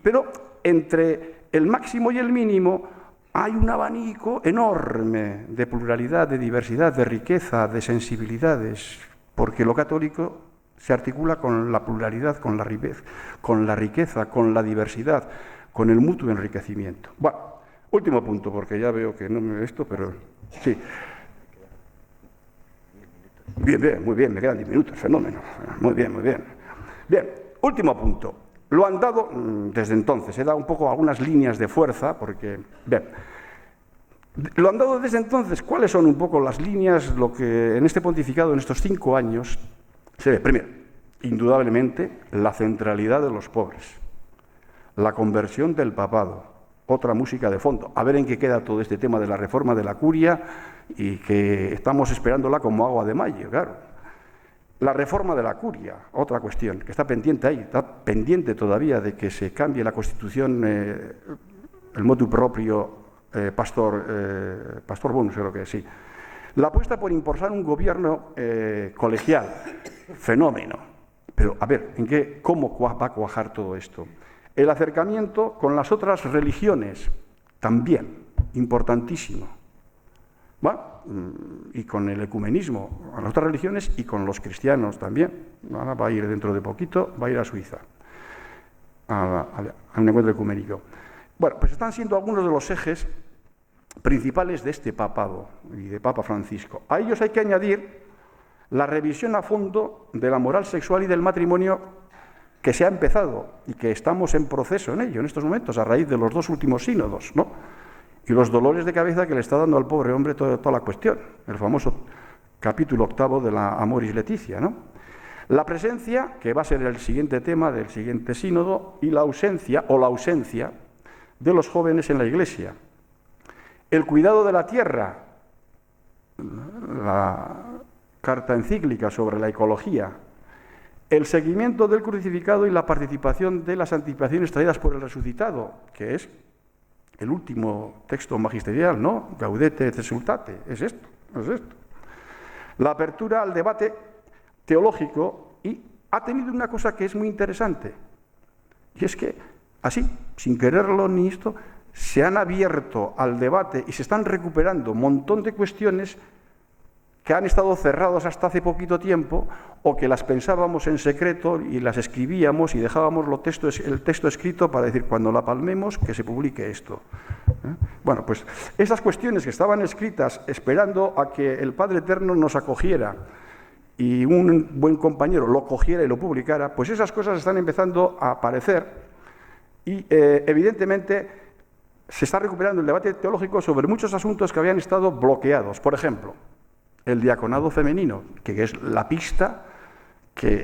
Speaker 2: Pero entre el máximo y el mínimo hay un abanico enorme de pluralidad, de diversidad, de riqueza, de sensibilidades, porque lo católico se articula con la pluralidad, con la riqueza, con la diversidad, con el mutuo enriquecimiento. Bueno, último punto, porque ya veo que no me esto, pero sí. Bien, muy bien, me quedan 10 minutos, fenómeno. Muy bien. Bien, último punto. Lo han dado desde entonces, he dado un poco algunas líneas de fuerza, porque, bien, lo han dado desde entonces. ¿Cuáles son un poco las líneas, lo que en este pontificado, en estos 5 años, se ve? Primero, indudablemente, la centralidad de los pobres, la conversión del papado, otra música de fondo. A ver en qué queda todo este tema de la reforma de la curia y que estamos esperándola como agua de mayo, claro. La reforma de la curia, otra cuestión, que está pendiente ahí, está pendiente todavía de que se cambie la Constitución, el motu proprio Pastor Bonus, creo que sí. La apuesta por impulsar un gobierno colegial, fenómeno. Pero, a ver, ¿cómo va a cuajar todo esto? El acercamiento con las otras religiones, también, importantísimo. ¿Va? Y con el ecumenismo, con las otras religiones y con los cristianos también. Ahora va a ir dentro de poquito, va a ir a Suiza, a un encuentro ecuménico. Bueno, pues están siendo algunos de los ejes principales de este papado y de Papa Francisco. A ellos hay que añadir la revisión a fondo de la moral sexual y del matrimonio que se ha empezado y que estamos en proceso en ello en estos momentos, a raíz de los 2 últimos sínodos, ¿no? Y los dolores de cabeza que le está dando al pobre hombre toda la cuestión, el famoso capítulo 8 de la Amoris Laetitia, ¿no? La presencia, que va a ser el siguiente tema del siguiente sínodo, y la ausencia de los jóvenes en la Iglesia. El cuidado de la tierra, la carta encíclica sobre la ecología, el seguimiento del crucificado y la participación de las anticipaciones traídas por el resucitado, que es el último texto magisterial, ¿no? Gaudete et exsultate, es esto. La apertura al debate teológico, y ha tenido una cosa que es muy interesante, y es que, así, sin quererlo ni esto, se han abierto al debate y se están recuperando un montón de cuestiones que han estado cerrados hasta hace poquito tiempo, o que las pensábamos en secreto y las escribíamos y dejábamos el texto escrito para decir, cuando la palmemos, que se publique esto. Bueno, pues esas cuestiones que estaban escritas esperando a que el Padre Eterno nos acogiera y un buen compañero lo cogiera y lo publicara, pues esas cosas están empezando a aparecer y evidentemente se está recuperando el debate teológico sobre muchos asuntos que habían estado bloqueados. Por ejemplo, el diaconado femenino, que es la pista que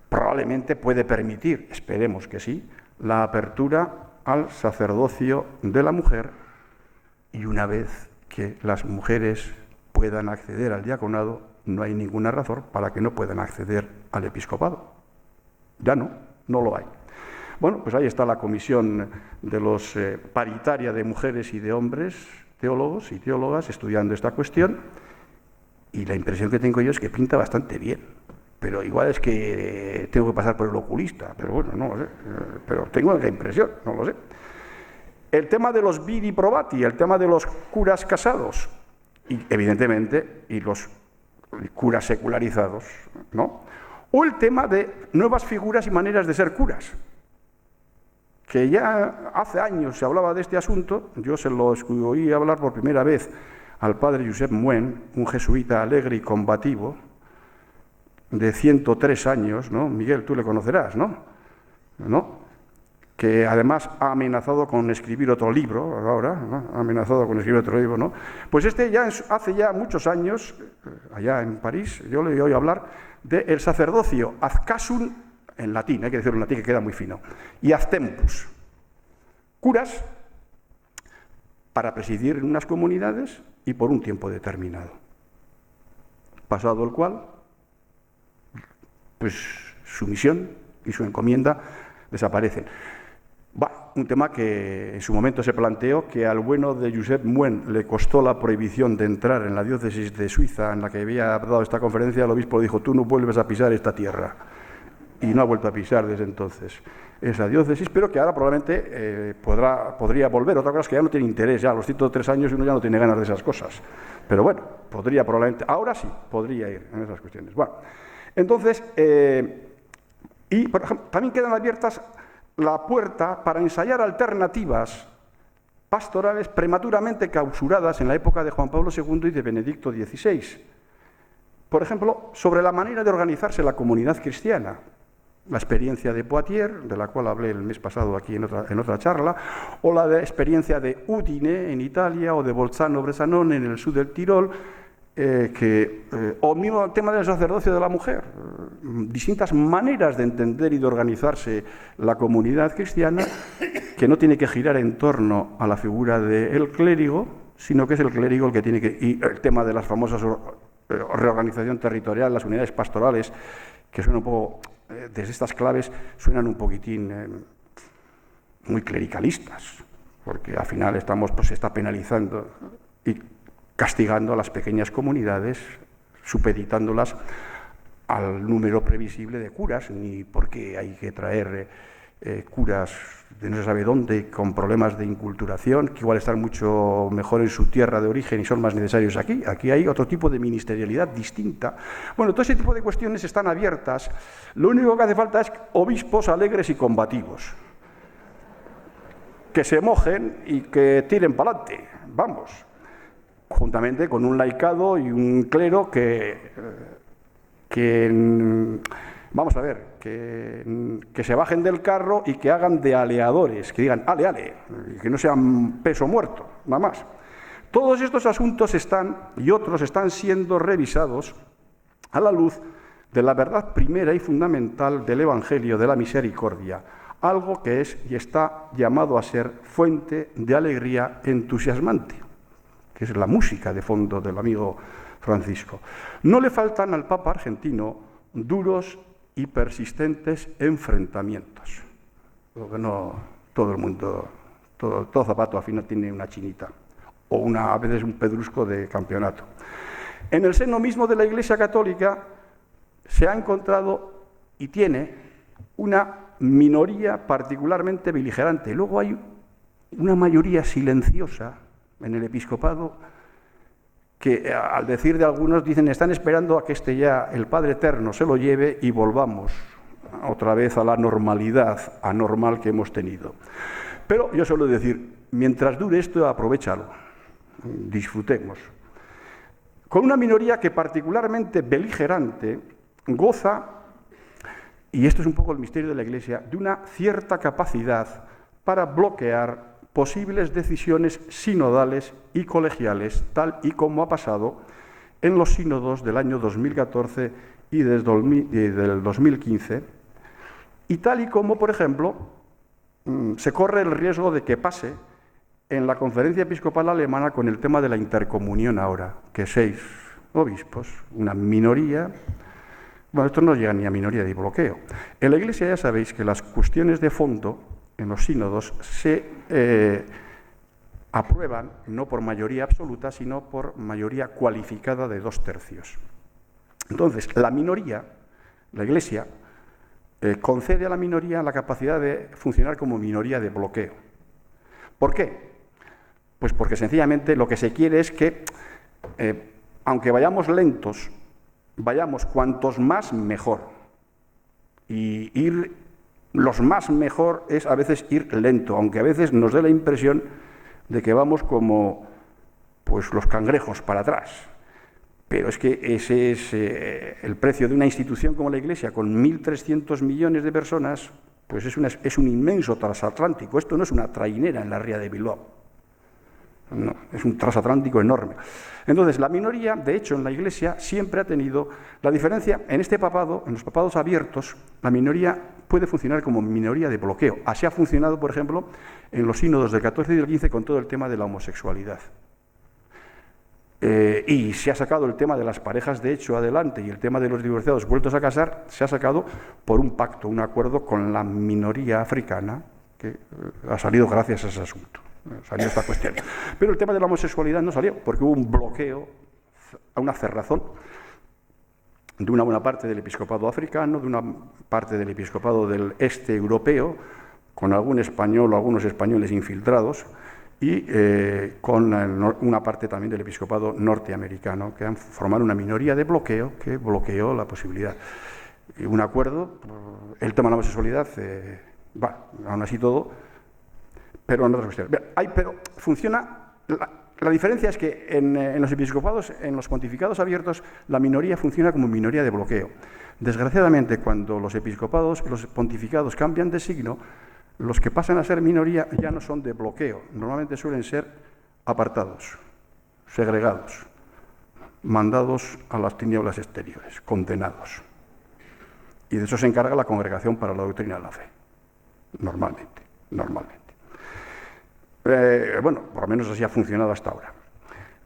Speaker 2: probablemente puede permitir, esperemos que sí, la apertura al sacerdocio de la mujer, y una vez que las mujeres puedan acceder al diaconado, no hay ninguna razón para que no puedan acceder al episcopado. Ya no lo hay. Bueno, pues ahí está la comisión de los paritaria de mujeres y de hombres, teólogos y teólogas, estudiando esta cuestión, y la impresión que tengo yo es que pinta bastante bien. Pero igual es que tengo que pasar por el oculista, pero bueno, no lo sé. Pero tengo la impresión, no lo sé. El tema de los viri probati, el tema de los curas casados, y evidentemente, y los curas secularizados, ¿no? O el tema de nuevas figuras y maneras de ser curas, que ya hace años se hablaba de este asunto. Yo se lo oí hablar por primera vez al padre Josep Muen, un jesuita alegre y combativo, de 103 años, ¿no? Miguel, tú le conocerás, ¿no? Que además ha amenazado con escribir otro libro, ahora, ¿no? Ha amenazado con escribir otro libro, ¿no? Pues hace ya muchos años, allá en París, yo le oí hablar del sacerdocio ad casum, en latín, hay que decirlo en latín que queda muy fino, y ad tempus. Curas para presidir en unas comunidades y por un tiempo determinado, pasado el cual, pues su misión y su encomienda desaparecen. Un tema que en su momento se planteó, que al bueno de Josep Muen le costó la prohibición de entrar en la diócesis de Suiza en la que había dado esta conferencia. El obispo dijo, tú no vuelves a pisar esta tierra, y no ha vuelto a pisar desde entonces esa diócesis, pero que ahora probablemente podría volver. Otra cosa es que ya no tiene interés, ya a los 103 años uno ya no tiene ganas de esas cosas, pero bueno, podría probablemente, ahora sí, podría ir en esas cuestiones. Bueno, entonces, y por ejemplo, también quedan abiertas la puerta para ensayar alternativas pastorales prematuramente clausuradas en la época de Juan Pablo II y de Benedicto XVI. Por ejemplo, sobre la manera de organizarse la comunidad cristiana. La experiencia de Poitiers, de la cual hablé el mes pasado aquí en otra charla, o la experiencia de Udine en Italia, o de Bolzano-Bressanone en el sur del Tirol, o mismo el tema del sacerdocio de la mujer. Distintas maneras de entender y de organizarse la comunidad cristiana, que no tiene que girar en torno a la figura del clérigo, sino que es el clérigo el que tiene que... Y el tema de las famosas reorganización territorial, las unidades pastorales, que suenan un poco... desde estas claves suenan un poquitín muy clericalistas, porque al final se está penalizando y castigando a las pequeñas comunidades, supeditándolas al número previsible de curas, ni porque hay que traer curas de no se sabe dónde, con problemas de inculturación, que igual están mucho mejor en su tierra de origen y son más necesarios aquí. Aquí hay otro tipo de ministerialidad distinta. Bueno, todo ese tipo de cuestiones están abiertas. Lo único que hace falta es obispos alegres y combativos, que se mojen y que tiren para adelante, vamos, juntamente con un laicado y un clero que vamos a ver, que se bajen del carro y que hagan de aleadores, que digan, ale, ale, y que no sean peso muerto, nada más. Todos estos asuntos y otros están siendo revisados a la luz de la verdad primera y fundamental del Evangelio de la misericordia, algo que es y está llamado a ser fuente de alegría entusiasmante, que es la música de fondo del amigo Francisco. No le faltan al Papa argentino duros y persistentes enfrentamientos. Porque no todo el mundo, todo zapato al final tiene una chinita, o a veces un pedrusco de campeonato. En el seno mismo de la Iglesia Católica se ha encontrado y tiene una minoría particularmente beligerante. Luego hay una mayoría silenciosa en el episcopado que al decir de algunos dicen están esperando a que ya el Padre Eterno se lo lleve y volvamos otra vez a la normalidad anormal que hemos tenido. Pero yo suelo decir, mientras dure esto, aprovéchalo, disfrutemos. Con una minoría que particularmente beligerante goza, y esto es un poco el misterio de la Iglesia, de una cierta capacidad para bloquear posibles decisiones sinodales y colegiales, tal y como ha pasado en los sínodos del año 2014 y del 2015, y tal y como, por ejemplo, se corre el riesgo de que pase en la Conferencia Episcopal Alemana con el tema de la intercomunión ahora, que 6 obispos, una minoría, bueno, esto no llega ni a minoría de bloqueo. En la Iglesia ya sabéis que las cuestiones de fondo en los sínodos se aprueban no por mayoría absoluta, sino por mayoría cualificada de 2/3. Entonces, la minoría, la Iglesia, concede a la minoría la capacidad de funcionar como minoría de bloqueo. ¿Por qué? Pues porque sencillamente lo que se quiere es que, aunque vayamos lentos, vayamos cuantos más mejor. Y ir los más mejor es a veces ir lento, aunque a veces nos dé la impresión de que vamos como pues los cangrejos para atrás. Pero es que ese es el precio de una institución como la Iglesia, con 1.300 millones de personas, pues es un inmenso transatlántico. Esto no es una trainera en la ría de Bilbao. No, es un transatlántico enorme. Entonces, la minoría, de hecho, en la Iglesia siempre ha tenido la diferencia. En este papado, en los papados abiertos, la minoría puede funcionar como minoría de bloqueo. Así ha funcionado, por ejemplo, en los sínodos del 14 y del 15 con todo el tema de la homosexualidad. Y se ha sacado el tema de las parejas de hecho adelante y el tema de los divorciados vueltos a casar, se ha sacado por un pacto, un acuerdo con la minoría africana, que ha salido gracias a ese asunto. Salió esta cuestión. Pero el tema de la homosexualidad no salió, porque hubo un bloqueo, una cerrazón de una buena parte del episcopado africano, de una parte del episcopado del este europeo, con algún español o algunos españoles infiltrados, y con una parte también del episcopado norteamericano, que han formado una minoría de bloqueo que bloqueó la posibilidad. Y un acuerdo, el tema de la homosexualidad, aún así todo, pero en otras cuestiones. Pero funciona, la diferencia es que en los episcopados, en los pontificados abiertos, la minoría funciona como minoría de bloqueo. Desgraciadamente, cuando los episcopados, los pontificados cambian de signo, los que pasan a ser minoría ya no son de bloqueo, normalmente suelen ser apartados, segregados, mandados a las tinieblas exteriores, condenados. Y de eso se encarga la Congregación para la Doctrina de la Fe, normalmente. Bueno, por lo menos así ha funcionado hasta ahora.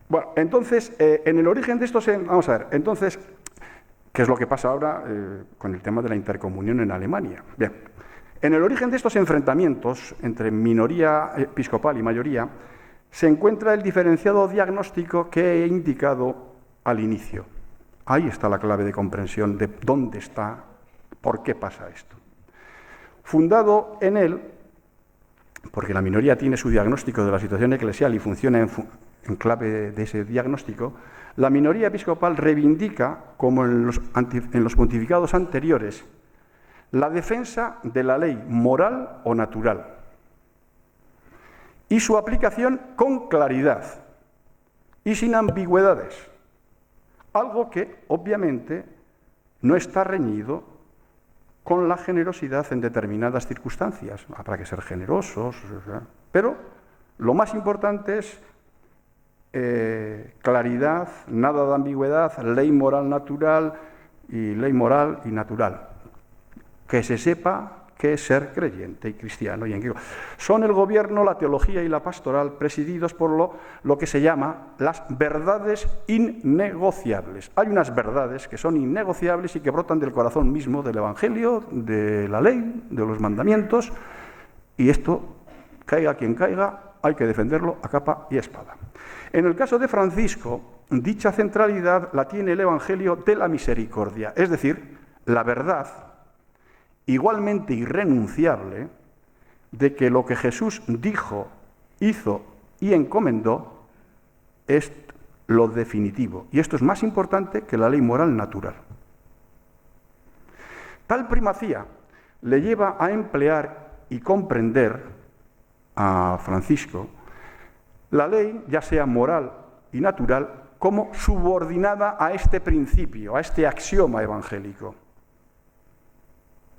Speaker 2: Bueno, entonces, en el origen de estos, vamos a ver, entonces, ¿qué es lo que pasa ahora con el tema de la intercomunión en Alemania? Bien, en el origen de estos enfrentamientos entre minoría episcopal y mayoría se encuentra el diferenciado diagnóstico que he indicado al inicio. Ahí está la clave de comprensión de dónde está, por qué pasa esto. Fundado en él, porque la minoría tiene su diagnóstico de la situación eclesial y funciona en clave de ese diagnóstico, la minoría episcopal reivindica, como en los pontificados anteriores, la defensa de la ley moral o natural y su aplicación con claridad y sin ambigüedades, algo que obviamente no está reñido con la generosidad en determinadas circunstancias. Habrá que ser generosos, pero lo más importante es claridad, nada de ambigüedad, ley moral natural y ley moral y natural. Que se sepa qué es ser creyente y cristiano. Son el gobierno, la teología y la pastoral presididos por lo que se llama las verdades innegociables. Hay unas verdades que son innegociables y que brotan del corazón mismo del Evangelio, de la ley, de los mandamientos, y esto, caiga quien caiga, hay que defenderlo a capa y espada. En el caso de Francisco, dicha centralidad la tiene el Evangelio de la misericordia, es decir, la verdad igualmente irrenunciable de que lo que Jesús dijo, hizo y encomendó es lo definitivo. Y esto es más importante que la ley moral natural. Tal primacía le lleva a emplear y comprender a Francisco la ley, ya sea moral y natural, como subordinada a este principio, a este axioma evangélico.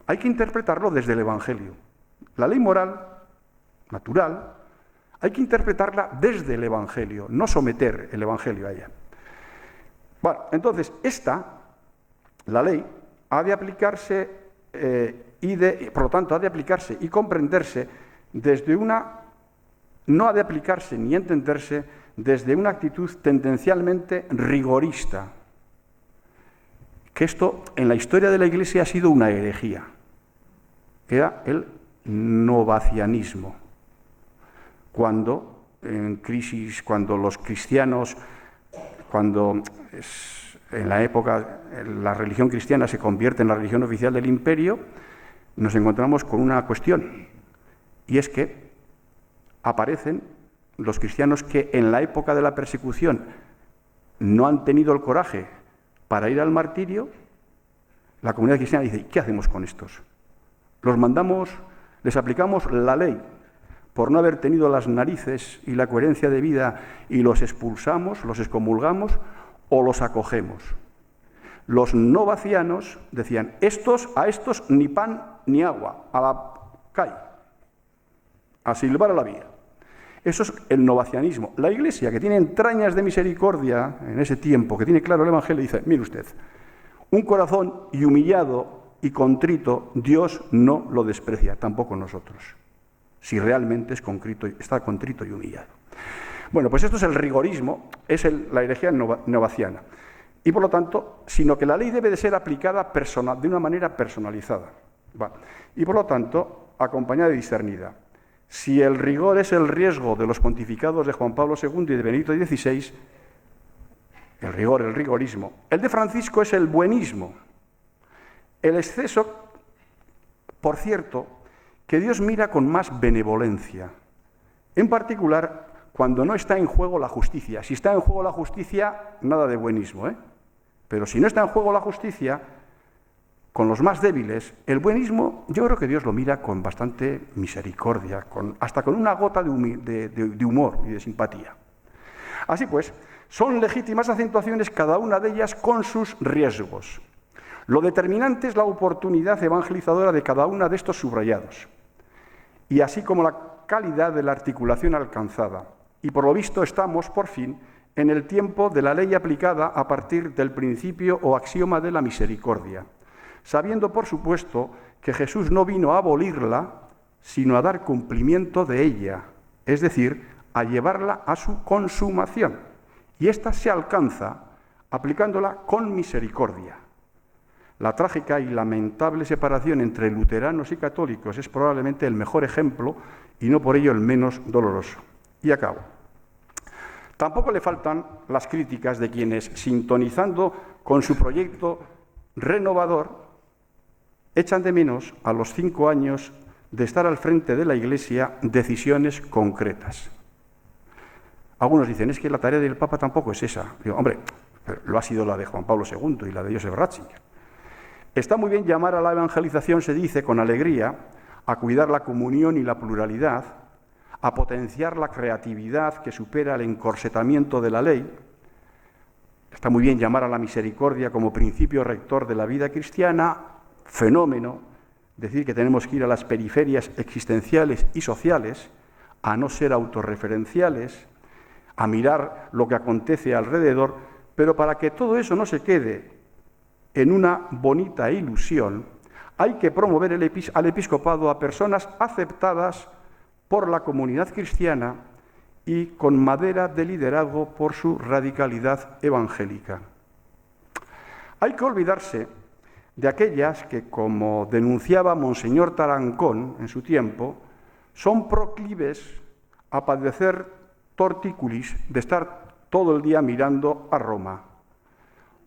Speaker 2: Hay que interpretarlo desde el Evangelio. La ley moral, natural, hay que interpretarla desde el Evangelio, no someter el Evangelio a ella. Bueno, entonces, la ley, ha de aplicarse por lo tanto, ha de aplicarse y comprenderse desde no ha de aplicarse ni entenderse desde una actitud tendencialmente rigorista, que esto en la historia de la Iglesia ha sido una herejía, que era el novacianismo. Cuando en crisis, cuando los cristianos, en la época la religión cristiana se convierte en la religión oficial del imperio, nos encontramos con una cuestión, y es que aparecen los cristianos que en la época de la persecución no han tenido el coraje para ir al martirio. La comunidad cristiana dice: ¿qué hacemos con estos? Los mandamos, les aplicamos la ley por no haber tenido las narices y la coherencia de vida y los expulsamos, los excomulgamos o los acogemos. Los novacianos decían: a estos ni pan ni agua, a la calle, a silbar a la vía. Eso es el novacianismo. La Iglesia, que tiene entrañas de misericordia en ese tiempo, que tiene claro el Evangelio, dice: mire usted, un corazón y humillado y contrito, Dios no lo desprecia, tampoco nosotros, si realmente está contrito y humillado. Bueno, pues esto es el rigorismo, es la herejía novaciana. Y por lo tanto, sino que la ley debe de ser aplicada de una manera personalizada. Y por lo tanto, acompañada y discernida. Si el rigor es el riesgo de los pontificados de Juan Pablo II y de Benedicto XVI, el rigorismo. El de Francisco es el buenismo. El exceso, por cierto, que Dios mira con más benevolencia. En particular, cuando no está en juego la justicia. Si está en juego la justicia, nada de buenismo, Pero si no está en juego la justicia, con los más débiles, el buenismo, yo creo que Dios lo mira con bastante misericordia, hasta con una gota de humor y de simpatía. Así pues, son legítimas acentuaciones cada una de ellas con sus riesgos. Lo determinante es la oportunidad evangelizadora de cada una de estos subrayados, y así como la calidad de la articulación alcanzada. Y por lo visto estamos, por fin, en el tiempo de la ley aplicada a partir del principio o axioma de la misericordia, sabiendo, por supuesto, que Jesús no vino a abolirla, sino a dar cumplimiento de ella, es decir, a llevarla a su consumación. Y ésta se alcanza aplicándola con misericordia. La trágica y lamentable separación entre luteranos y católicos es probablemente el mejor ejemplo y no por ello el menos doloroso. Y acabo. Tampoco le faltan las críticas de quienes, sintonizando con su proyecto renovador, echan de menos a los 5 años de estar al frente de la Iglesia decisiones concretas. Algunos dicen: es que la tarea del Papa tampoco es esa. Digo: hombre, lo ha sido la de Juan Pablo II y la de Joseph Ratzinger. Está muy bien llamar a la evangelización, se dice, con alegría, a cuidar la comunión y la pluralidad, a potenciar la creatividad que supera el encorsetamiento de la ley. Está muy bien llamar a la misericordia como principio rector de la vida cristiana, fenómeno, decir que tenemos que ir a las periferias existenciales y sociales, a no ser autorreferenciales, a mirar lo que acontece alrededor, pero para que todo eso no se quede en una bonita ilusión, hay que promover al episcopado a personas aceptadas por la comunidad cristiana y con madera de liderazgo por su radicalidad evangélica. Hay que olvidarse de aquellas que, como denunciaba Monseñor Tarancón en su tiempo, son proclives a padecer tortícolis de estar todo el día mirando a Roma,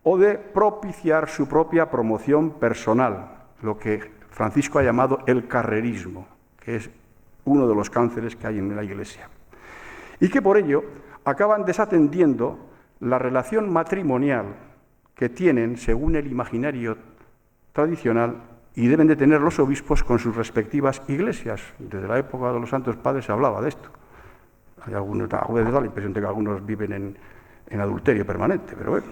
Speaker 2: o de propiciar su propia promoción personal, lo que Francisco ha llamado el carrerismo, que es uno de los cánceres que hay en la Iglesia, y que por ello acaban desatendiendo la relación matrimonial que tienen, según el imaginario tradicional, y deben de tener los obispos con sus respectivas iglesias. Desde la época de los Santos Padres se hablaba de esto. Hay algunos, a veces da la impresión de que algunos viven en adulterio permanente, pero bueno.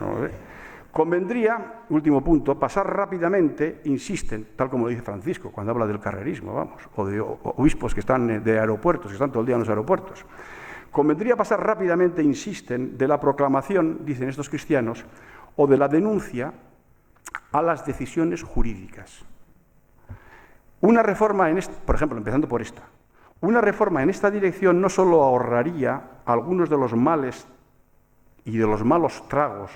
Speaker 2: Convendría, último punto, pasar rápidamente, insisten, tal como lo dice Francisco cuando habla del carrerismo, vamos, o de obispos que están de aeropuertos, que están todo el día en los aeropuertos. Convendría pasar rápidamente, insisten, de la proclamación, dicen estos cristianos, o de la denuncia a las decisiones jurídicas. Una reforma, por ejemplo, empezando por esta, una reforma en esta dirección no solo ahorraría algunos de los males y de los malos tragos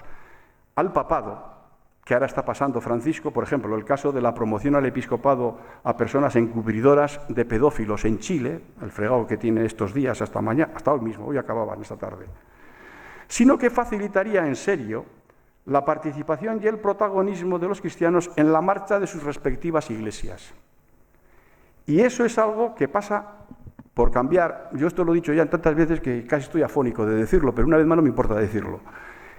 Speaker 2: al papado, que ahora está pasando Francisco, por ejemplo, el caso de la promoción al episcopado a personas encubridoras de pedófilos en Chile, el fregado que tiene estos días hasta mañana, hasta hoy mismo, hoy acababan esta tarde, sino que facilitaría en serio la participación y el protagonismo de los cristianos en la marcha de sus respectivas iglesias. Y eso es algo que pasa por cambiar, yo esto lo he dicho ya tantas veces que casi estoy afónico de decirlo, pero una vez más no me importa decirlo.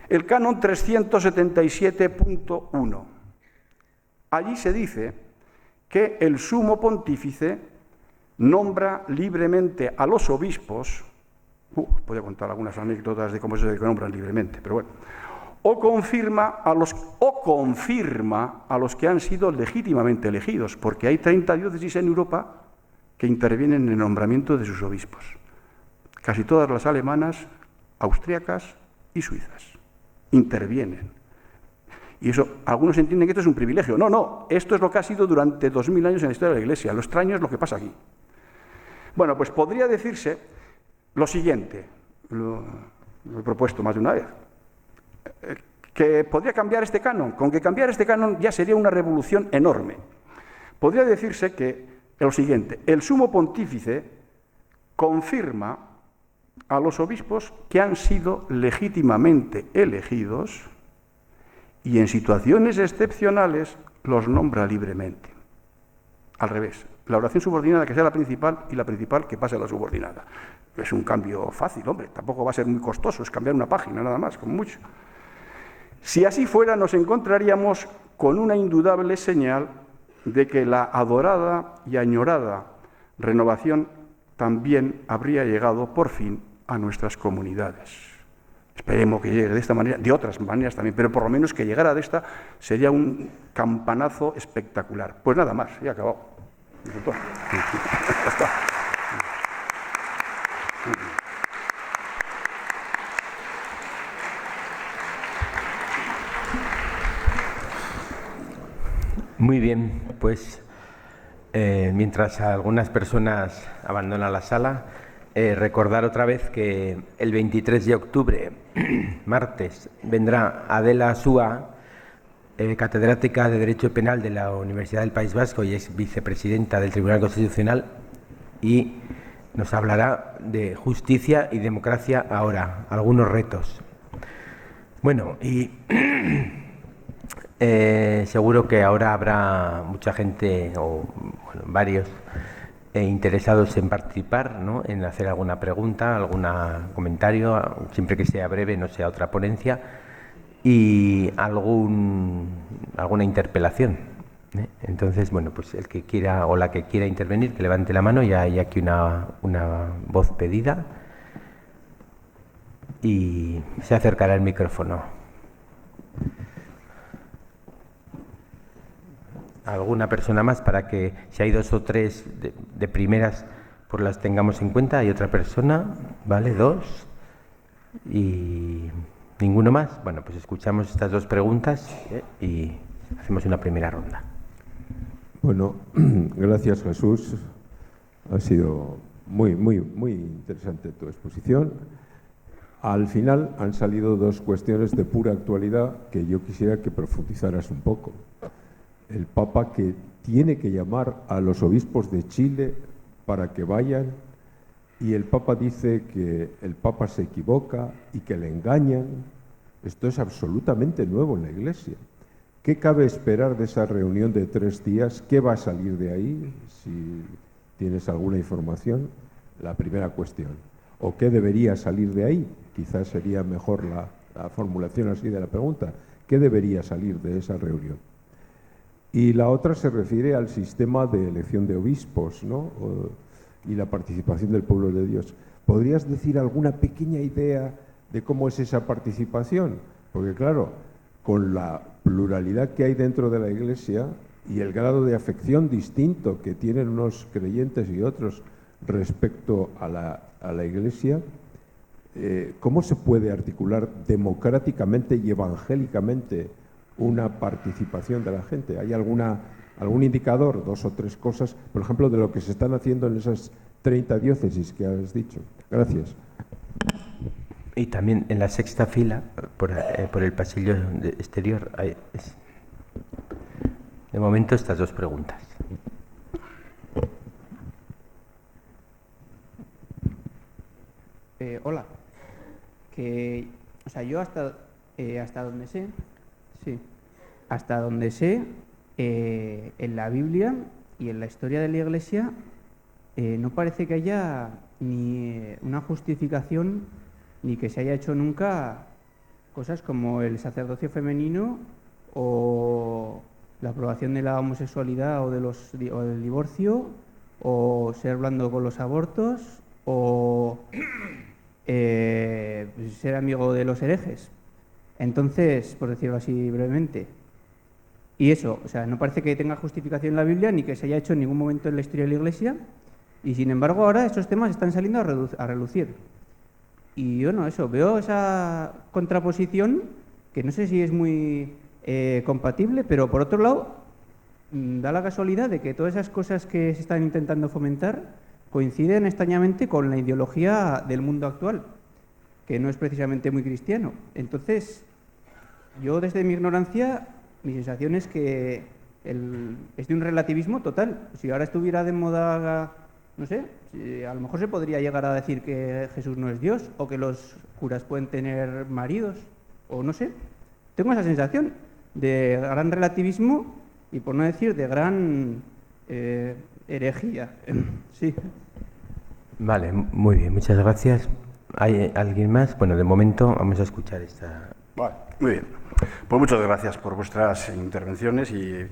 Speaker 2: El canon 377.1. Allí se dice que el sumo pontífice nombra libremente a los obispos, podría contar algunas anécdotas de cómo se nombran libremente, pero bueno, o confirma a los que han sido legítimamente elegidos, porque hay 30 diócesis en Europa que intervienen en el nombramiento de sus obispos. Casi todas las alemanas, austríacas y suizas intervienen. Y eso, algunos entienden que esto es un privilegio. No, no, esto es lo que ha sido durante 2000 años en la historia de la Iglesia. Lo extraño es lo que pasa aquí. Bueno, pues podría decirse lo siguiente, lo he propuesto más de una vez, que podría cambiar este canon. Con que cambiar este canon ya sería una revolución enorme. Podría decirse que lo siguiente, el sumo pontífice confirma a los obispos que han sido legítimamente elegidos y en situaciones excepcionales los nombra libremente. Al revés, la oración subordinada que sea la principal y la principal que pase a la subordinada. Es un cambio fácil, hombre, tampoco va a ser muy costoso, es cambiar una página nada más, como mucho. Si así fuera, nos encontraríamos con una indudable señal de que la adorada y añorada renovación también habría llegado por fin a nuestras comunidades. Esperemos que llegue de esta manera, de otras maneras también, pero por lo menos que llegara de esta sería un campanazo espectacular. Pues nada más, ya he acabado. Ya está.
Speaker 1: Muy bien, pues mientras algunas personas abandonan la sala, recordar otra vez que el 23 de octubre, martes, vendrá Adela Súa, catedrática de Derecho Penal de la Universidad del País Vasco y ex vicepresidenta del Tribunal Constitucional, y nos hablará de justicia y democracia ahora, algunos retos. Bueno, y seguro que ahora habrá mucha gente, o bueno, varios, interesados en participar, ¿no?, en hacer alguna pregunta, algún comentario, siempre que sea breve, no sea otra ponencia, y alguna interpelación. Entonces, bueno, pues el que quiera o la que quiera intervenir, que levante la mano. Ya hay aquí una voz pedida y se acercará el micrófono. ¿Alguna persona más para que, si hay dos o tres de primeras, pues las tengamos en cuenta? ¿Hay otra persona? ¿Vale? ¿Dos? ¿Y ninguno más? Bueno, pues escuchamos estas dos preguntas y hacemos una primera ronda.
Speaker 3: Bueno, gracias, Jesús. Ha sido muy interesante tu exposición. Al final han salido dos cuestiones de pura actualidad que yo quisiera que profundizaras un poco. El Papa que tiene que llamar a los obispos de Chile para que vayan, y el Papa dice que el Papa se equivoca y que le engañan. Esto es absolutamente nuevo en la Iglesia. ¿Qué cabe esperar de esa reunión de 3 días? ¿Qué va a salir de ahí? Si tienes alguna información, la primera cuestión. ¿O qué debería salir de ahí? Quizás sería mejor la formulación así de la pregunta. ¿Qué debería salir de esa reunión? Y la otra se refiere al sistema de elección de obispos, ¿no? Y la participación del pueblo de Dios. ¿Podrías decir alguna pequeña idea de cómo es esa participación? Porque claro, con la pluralidad que hay dentro de la Iglesia y el grado de afección distinto que tienen unos creyentes y otros respecto a la Iglesia, ¿cómo se puede articular democráticamente y evangélicamente una participación de la gente? ¿Hay algún indicador, 2 o 3 cosas, por ejemplo, de lo que se están haciendo en esas 30 diócesis que has dicho? Gracias.
Speaker 1: Y también en la sexta fila, por el pasillo exterior, de momento estas 2 preguntas.
Speaker 4: Hola. Yo hasta donde sé, en la Biblia y en la historia de la Iglesia no parece que haya ni una justificación ni que se haya hecho nunca cosas como el sacerdocio femenino o la aprobación de la homosexualidad o del divorcio, o ser blando con los abortos, o ser amigo de los herejes. Entonces, por decirlo así brevemente, y eso, no parece que tenga justificación en la Biblia ni que se haya hecho en ningún momento en la historia de la Iglesia, y sin embargo ahora estos temas están saliendo a relucir. Y bueno, veo esa contraposición que no sé si es muy compatible, pero por otro lado da la casualidad de que todas esas cosas que se están intentando fomentar coinciden extrañamente con la ideología del mundo actual, que no es precisamente muy cristiano. Entonces, yo desde mi ignorancia, mi sensación es que es de un relativismo total. Si ahora estuviera de moda, no sé, a lo mejor se podría llegar a decir que Jesús no es Dios, o que los curas pueden tener maridos, o no sé. Tengo esa sensación de gran relativismo y, por no decir, de gran herejía. Sí.
Speaker 1: Vale, muy bien, muchas gracias. ¿Hay alguien más? Bueno, de momento vamos a escuchar esta.
Speaker 2: Vale, muy bien. Pues muchas gracias por vuestras intervenciones y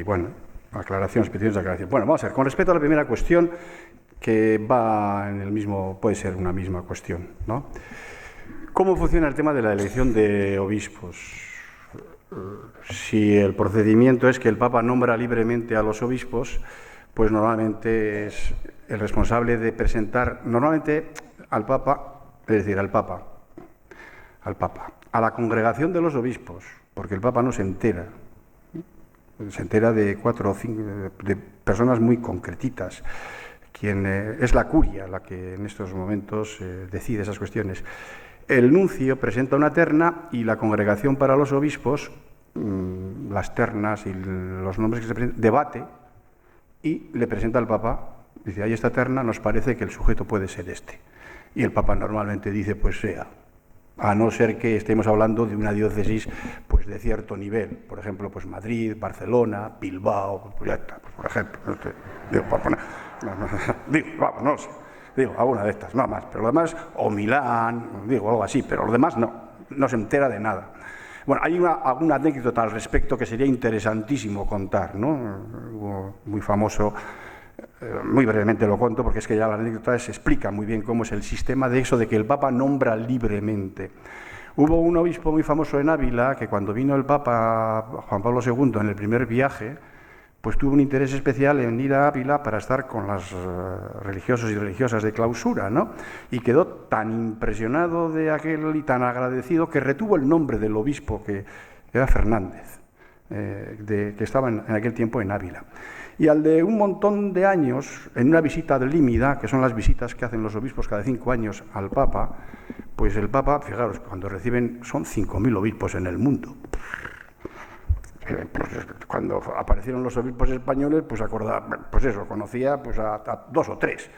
Speaker 2: bueno, aclaraciones, peticiones de aclaración. Bueno, vamos a ver, con respecto a la primera cuestión, que va en el mismo, puede ser una misma cuestión, ¿no? ¿Cómo funciona el tema de la elección de obispos? Si el procedimiento es que el Papa nombra libremente a los obispos, pues normalmente es el responsable de presentar, normalmente al Papa, es decir, al Papa, a la congregación de los obispos, porque el Papa no se entera de 4 o 5 de personas muy concretitas, quien es la curia la que en estos momentos decide esas cuestiones. El nuncio presenta una terna y la congregación para los obispos, las ternas y los nombres que se presentan, debate y le presenta al Papa, dice, hay esta terna, nos parece que el sujeto puede ser este. Y el Papa normalmente dice, pues sea, a no ser que estemos hablando de una diócesis pues de cierto nivel, por ejemplo, pues Madrid, Barcelona, Bilbao, pues ya está, pues por ejemplo, digo, para poner, no sé, digo, alguna de estas, no más, pero lo demás, o Milán, digo, algo así, pero lo demás no se entera de nada. Bueno, hay alguna anécdota al respecto que sería interesantísimo contar, ¿no? Muy famoso, muy brevemente lo cuento, porque es que ya la anécdota se explica muy bien cómo es el sistema de eso de que el Papa nombra libremente. Hubo un obispo muy famoso en Ávila que cuando vino el Papa Juan Pablo II en el primer viaje, pues tuvo un interés especial en ir a Ávila para estar con los religiosos y religiosas de clausura, ¿no? Y quedó tan impresionado de aquel y tan agradecido que retuvo el nombre del obispo, que era Fernández, que estaba en aquel tiempo en Ávila. Y al de un montón de años, en una visita de límida, que son las visitas que hacen los obispos cada 5 años al Papa, pues el Papa, fijaros, cuando reciben, son 5.000 obispos en el mundo. Cuando aparecieron los obispos españoles, conocía pues a 2 o 3.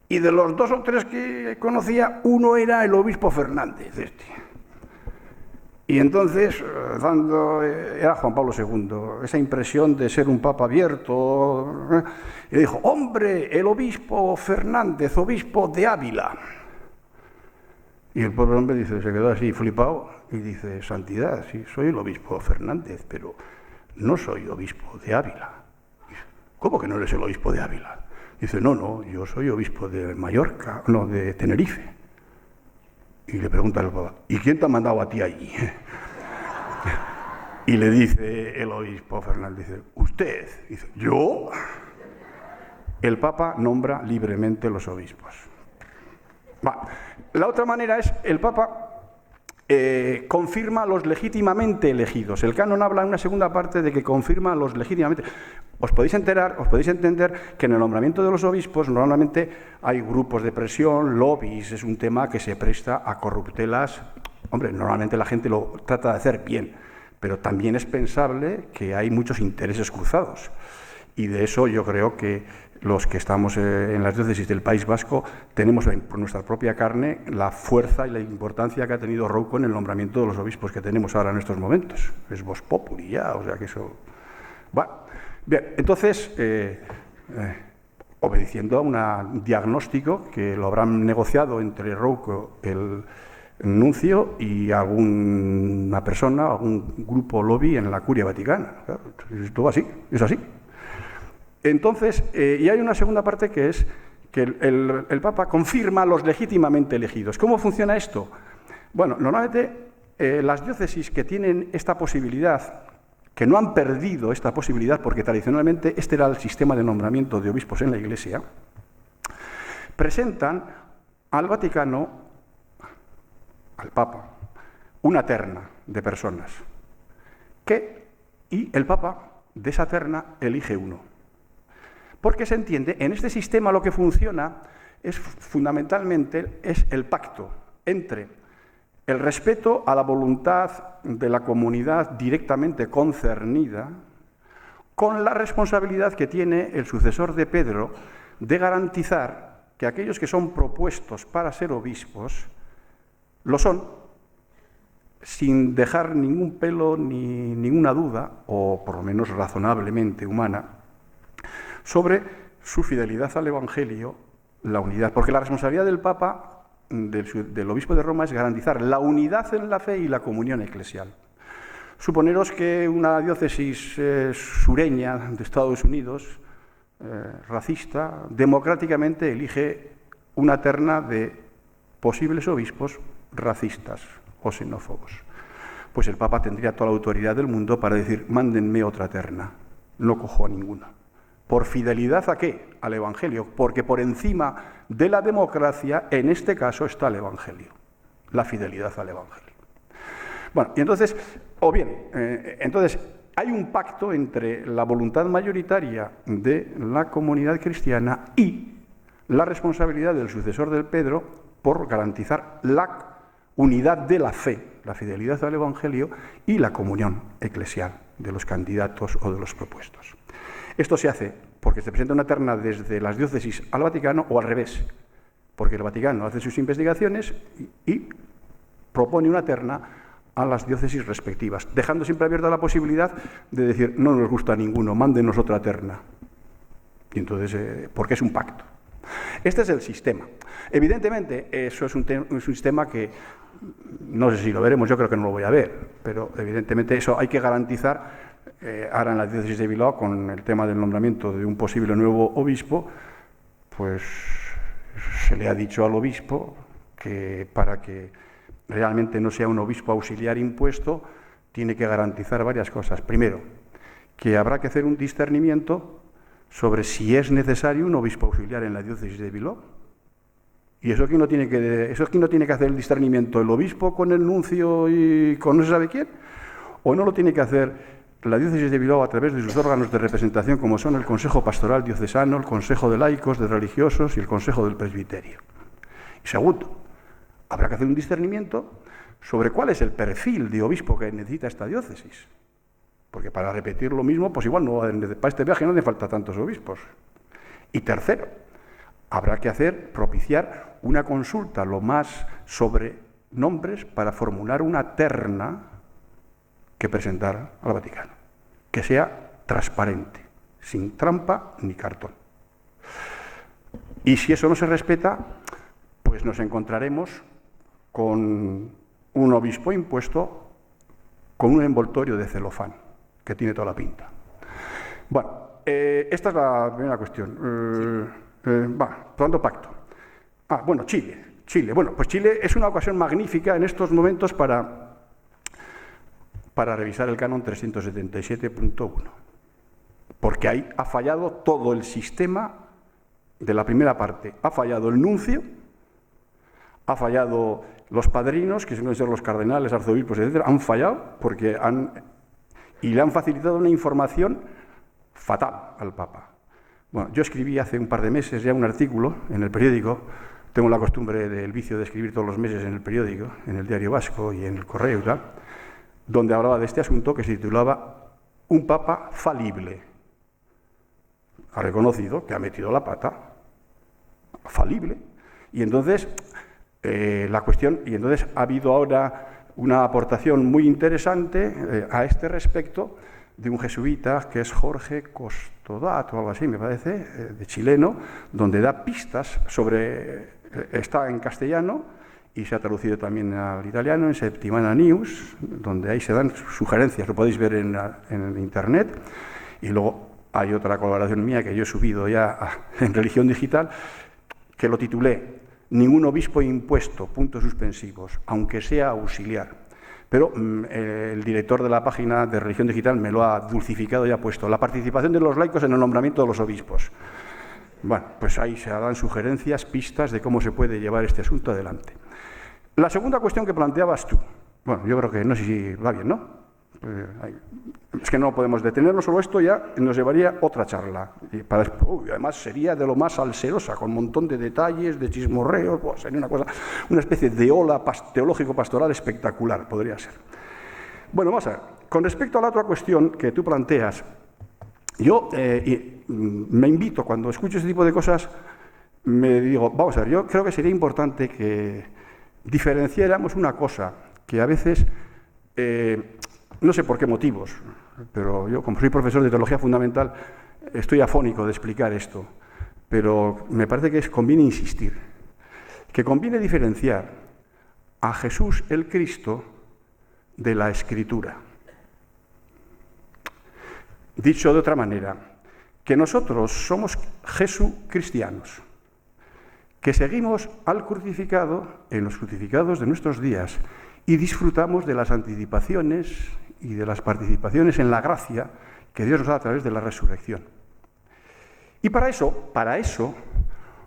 Speaker 2: Y de los 2 o 3 que conocía, uno era el obispo Fernández, Y entonces, era Juan Pablo II, esa impresión de ser un papa abierto, y dijo, hombre, el obispo Fernández, obispo de Ávila. Y el pobre hombre dice, se quedó así flipado y dice, Santidad, sí, soy el obispo Fernández, pero no soy obispo de Ávila. Dice, ¿cómo que no eres el obispo de Ávila? Dice, no, yo soy obispo de Mallorca, no, de Tenerife. Y le pregunta al Papa, ¿y quién te ha mandado a ti allí? Y le dice el obispo Fernández, dice, ¿usted? Dice, ¿yo? El Papa nombra libremente los obispos. La otra manera es, el Papa confirma a los legítimamente elegidos. El canon habla en una segunda parte de que confirma a los legítimamente. Os podéis entender que en el nombramiento de los obispos normalmente hay grupos de presión, lobbies, es un tema que se presta a corruptelas. Hombre, normalmente la gente lo trata de hacer bien, pero también es pensable que hay muchos intereses cruzados. Y de eso yo creo que los que estamos en las diócesis del País Vasco tenemos por nuestra propia carne la fuerza y la importancia que ha tenido Rouco en el nombramiento de los obispos que tenemos ahora en estos momentos. Es vos populi ya, o sea que eso... Bueno, bien, entonces, obedeciendo a un diagnóstico que lo habrán negociado entre Rouco, el nuncio, y alguna persona, algún grupo lobby en la Curia Vaticana. Esto va así, es así. Entonces, y hay una segunda parte que es que el Papa confirma a los legítimamente elegidos. ¿Cómo funciona esto? Bueno, normalmente las diócesis que tienen esta posibilidad, que no han perdido esta posibilidad, porque tradicionalmente este era el sistema de nombramiento de obispos en la Iglesia, presentan al Vaticano, al Papa, una terna de personas, y el Papa de esa terna elige uno. Porque se entiende, en este sistema lo que funciona es fundamentalmente el pacto entre el respeto a la voluntad de la comunidad directamente concernida con la responsabilidad que tiene el sucesor de Pedro de garantizar que aquellos que son propuestos para ser obispos lo son sin dejar ningún pelo ni ninguna duda, o por lo menos razonablemente humana, sobre su fidelidad al Evangelio, la unidad. Porque la responsabilidad del Papa, del obispo de Roma, es garantizar la unidad en la fe y la comunión eclesial. Suponeros que una diócesis sureña de Estados Unidos, racista, democráticamente elige una terna de posibles obispos racistas o xenófobos. Pues el Papa tendría toda la autoridad del mundo para decir, mándenme otra terna, no cojo a ninguna. ¿Por fidelidad a qué? Al Evangelio, porque por encima de la democracia, en este caso, está el Evangelio, la fidelidad al Evangelio. Bueno, y entonces, entonces hay un pacto entre la voluntad mayoritaria de la comunidad cristiana y la responsabilidad del sucesor de Pedro por garantizar la unidad de la fe, la fidelidad al Evangelio y la comunión eclesial de los candidatos o de los propuestos. Esto se hace porque se presenta una terna desde las diócesis al Vaticano o al revés, porque el Vaticano hace sus investigaciones y propone una terna a las diócesis respectivas, dejando siempre abierta la posibilidad de decir, no nos gusta ninguno, mándenos otra terna. Y entonces, porque es un pacto. Este es el sistema. Evidentemente, eso es un sistema que, no sé si lo veremos, yo creo que no lo voy a ver, pero evidentemente eso hay que garantizar. Ahora en la diócesis de Bilbao, con el tema del nombramiento de un posible nuevo obispo, pues se le ha dicho al obispo que para que realmente no sea un obispo auxiliar impuesto, tiene que garantizar varias cosas. Primero, que habrá que hacer un discernimiento sobre si es necesario un obispo auxiliar en la diócesis de Bilbao. Y eso aquí no tiene que hacer el discernimiento el obispo con el nuncio y con no se sabe quién, o no lo tiene que hacer la diócesis de Bilbao a través de sus órganos de representación, como son el Consejo Pastoral Diocesano, el Consejo de Laicos, de Religiosos y el Consejo del Presbiterio. Y segundo, habrá que hacer un discernimiento sobre cuál es el perfil de obispo que necesita esta diócesis. Porque para repetir lo mismo, pues igual para este viaje no hace falta tantos obispos. Y tercero, habrá que propiciar una consulta lo más sobre nombres para formular una terna que presentar al Vaticano, que sea transparente, sin trampa ni cartón. Y si eso no se respeta, pues nos encontraremos con un obispo impuesto con un envoltorio de celofán, que tiene toda la pinta. Bueno, esta es la primera cuestión. Tomando pacto. Bueno, Chile. Bueno, pues Chile es una ocasión magnífica en estos momentos para revisar el canon 377.1, porque ahí ha fallado todo el sistema de la primera parte. Ha fallado el nuncio, ha fallado los padrinos, que suelen ser los cardenales, arzobispos, etc. Han fallado porque le han facilitado una información fatal al Papa. Bueno, yo escribí hace un par de meses ya un artículo en el periódico. Tengo la costumbre del vicio de escribir todos los meses en el periódico, en el Diario Vasco y en el Correo y tal, donde hablaba de este asunto que se titulaba Un Papa falible. Ha reconocido que ha metido la pata, falible. Y entonces, entonces ha habido ahora una aportación muy interesante a este respecto de un jesuita que es Jorge Costodat o algo así, me parece, de chileno, donde da pistas sobre... Está en castellano y se ha traducido también al italiano en Septimana News, donde ahí se dan sugerencias, lo podéis ver en internet. Y luego hay otra colaboración mía que yo he subido ya en Religión Digital, que lo titulé Ningún obispo impuesto, puntos suspensivos, aunque sea auxiliar. Pero el director de la página de Religión Digital me lo ha dulcificado y ha puesto la participación de los laicos en el nombramiento de los obispos. Bueno, pues ahí se dan sugerencias, pistas de cómo se puede llevar este asunto adelante. La segunda cuestión que planteabas tú, bueno, yo creo que no sé si va bien, ¿no? Es que no podemos detenernos, solo esto ya nos llevaría otra charla. Y además sería de lo más salserosa, con un montón de detalles, de chismorreos, sería una especie de ola teológico-pastoral espectacular, podría ser. Bueno, vamos a ver. Con respecto a la otra cuestión que tú planteas, yo me invito, cuando escucho ese tipo de cosas, me digo, vamos a ver, yo creo que sería importante que diferenciáramos una cosa, que a veces, no sé por qué motivos, pero yo como soy profesor de teología fundamental, estoy afónico de explicar esto, pero me parece que conviene insistir, que conviene diferenciar a Jesús el Cristo de la Escritura. Dicho de otra manera, que nosotros somos jesucristianos, que seguimos al crucificado en los crucificados de nuestros días y disfrutamos de las anticipaciones y de las participaciones en la gracia que Dios nos da a través de la resurrección. Y para eso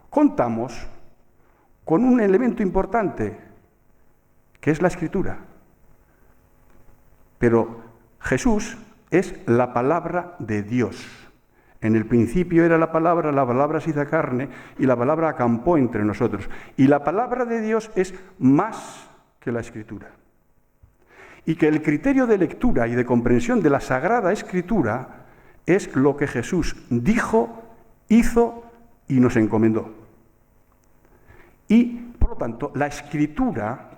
Speaker 2: contamos con un elemento importante, que es la Escritura. Pero Jesús es la palabra de Dios. En el principio era la palabra se hizo carne y la palabra acampó entre nosotros. Y la palabra de Dios es más que la Escritura. Y que el criterio de lectura y de comprensión de la Sagrada Escritura es lo que Jesús dijo, hizo y nos encomendó. Y, por lo tanto, la Escritura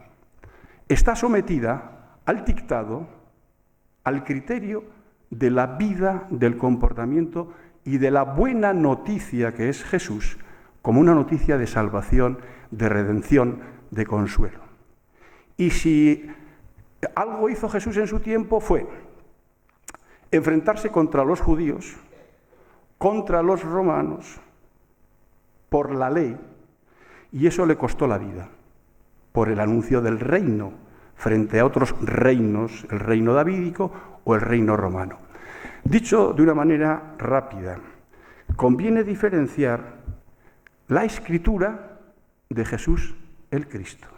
Speaker 2: está sometida al dictado, al criterio de la vida, del comportamiento y de la buena noticia que es Jesús, como una noticia de salvación, de redención, de consuelo. Y si algo hizo Jesús en su tiempo fue enfrentarse contra los judíos, contra los romanos, por la ley, y eso le costó la vida, por el anuncio del reino, frente a otros reinos, el reino davídico o el reino romano. Dicho de una manera rápida, conviene diferenciar la Escritura de Jesús el Cristo.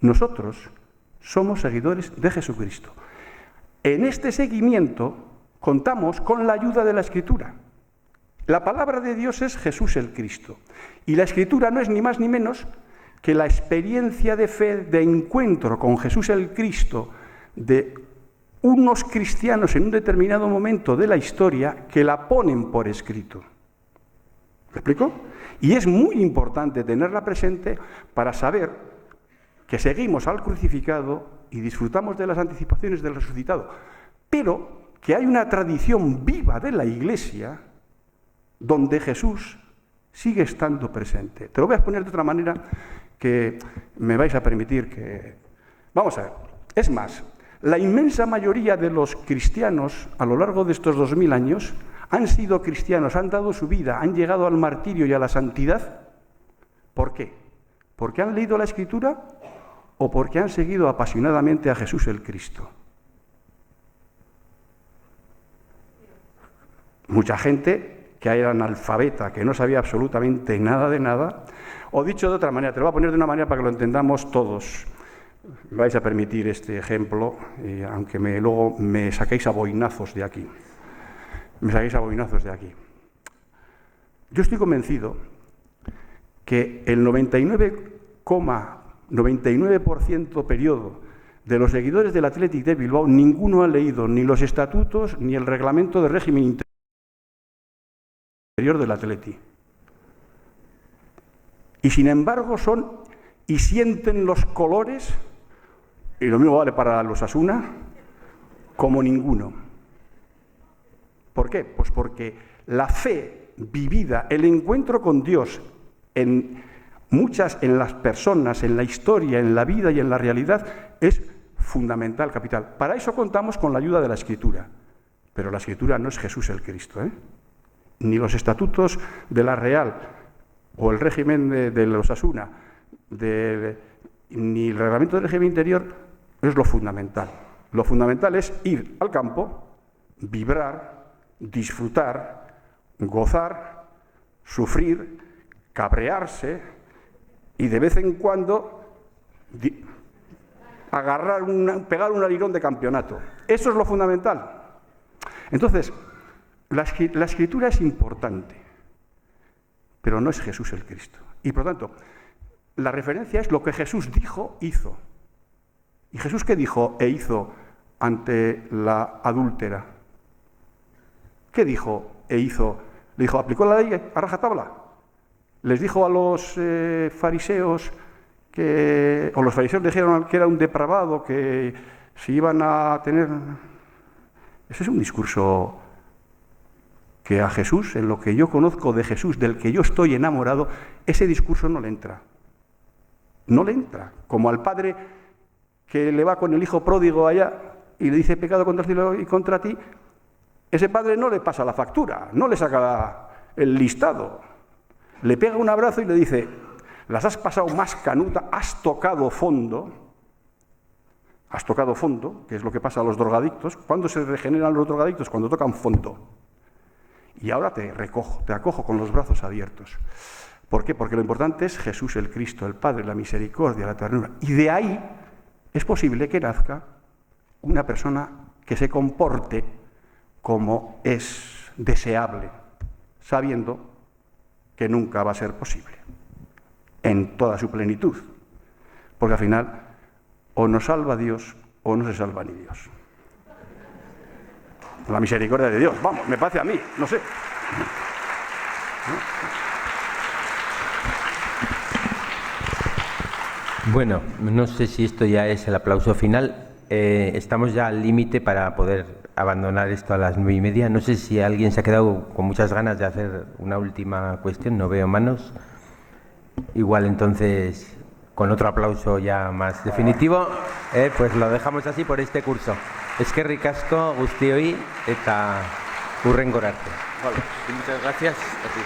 Speaker 2: Nosotros somos seguidores de Jesucristo. En este seguimiento contamos con la ayuda de la Escritura. La palabra de Dios es Jesús el Cristo. Y la Escritura no es ni más ni menos que la experiencia de fe, de encuentro con Jesús el Cristo, de unos cristianos en un determinado momento de la historia que la ponen por escrito. ¿Me explico? Y es muy importante tenerla presente para saber que seguimos al crucificado y disfrutamos de las anticipaciones del resucitado, pero que hay una tradición viva de la Iglesia donde Jesús sigue estando presente. Te lo voy a exponer de otra manera que me vais a permitir que... Vamos a ver, es más, la inmensa mayoría de los cristianos a lo largo de estos 2000 años han sido cristianos, han dado su vida, han llegado al martirio y a la santidad. ¿Por qué? ¿Porque han leído la Escritura o porque han seguido apasionadamente a Jesús el Cristo? Mucha gente que era analfabeta, que no sabía absolutamente nada de nada, o dicho de otra manera, te lo voy a poner de una manera para que lo entendamos todos. Me vais a permitir este ejemplo, aunque luego me saquéis a boinazos de aquí. Me saquéis a boinazos de aquí. Yo estoy convencido que el 99,99% periodo de los seguidores del Athletic de Bilbao, ninguno ha leído ni los estatutos ni el reglamento de régimen interior del Athletic. Y sin embargo son y sienten los colores, y lo mismo vale para los Osasuna, como ninguno. ¿Por qué? Pues porque la fe vivida, el encuentro con Dios en las personas, en la historia, en la vida y en la realidad, es fundamental, capital. Para eso contamos con la ayuda de la Escritura. Pero la Escritura no es Jesús el Cristo, ni los estatutos de la Real o el régimen de los Osasuna, ni el reglamento del régimen interior es lo fundamental. Lo fundamental es ir al campo, vibrar, disfrutar, gozar, sufrir, cabrearse y de vez en cuando pegar un alirón de campeonato. Eso es lo fundamental. Entonces, la Escritura es importante, pero no es Jesús el Cristo. Y por tanto, la referencia es lo que Jesús dijo, hizo. ¿Y Jesús qué dijo e hizo ante la adúltera? ¿Qué dijo e hizo? Le dijo, ¿aplicó la ley a rajatabla? Les dijo a los fariseos o los fariseos dijeron que era un depravado, que se iban a tener... Ese es un discurso que a Jesús, en lo que yo conozco de Jesús, del que yo estoy enamorado, ese discurso no le entra. No le entra. Como al padre que le va con el hijo pródigo allá y le dice pecado contra el cielo y contra ti, ese padre no le pasa la factura, no le saca el listado. Le pega un abrazo y le dice, las has pasado más canuta, has tocado fondo, que es lo que pasa a los drogadictos. ¿Cuándo se regeneran los drogadictos? Cuando tocan fondo. Y ahora te acojo con los brazos abiertos. ¿Por qué? Porque lo importante es Jesús el Cristo, el Padre, la misericordia, la ternura. Y de ahí es posible que nazca una persona que se comporte como es deseable, sabiendo que nunca va a ser posible, en toda su plenitud. Porque al final, o nos salva Dios, o no se salva ni Dios. La misericordia de Dios, vamos, me parece a mí, no sé.
Speaker 1: Bueno, no sé si esto ya es el aplauso final. Estamos ya al límite para poder abandonar esto a las 9:30. No sé si alguien se ha quedado con muchas ganas de hacer una última cuestión. No veo manos. Igual entonces, con otro aplauso ya más definitivo, pues lo dejamos así por este curso. Eskerrik asko guztioi eta hurrengora arte.
Speaker 5: Vale, muchas gracias a ti.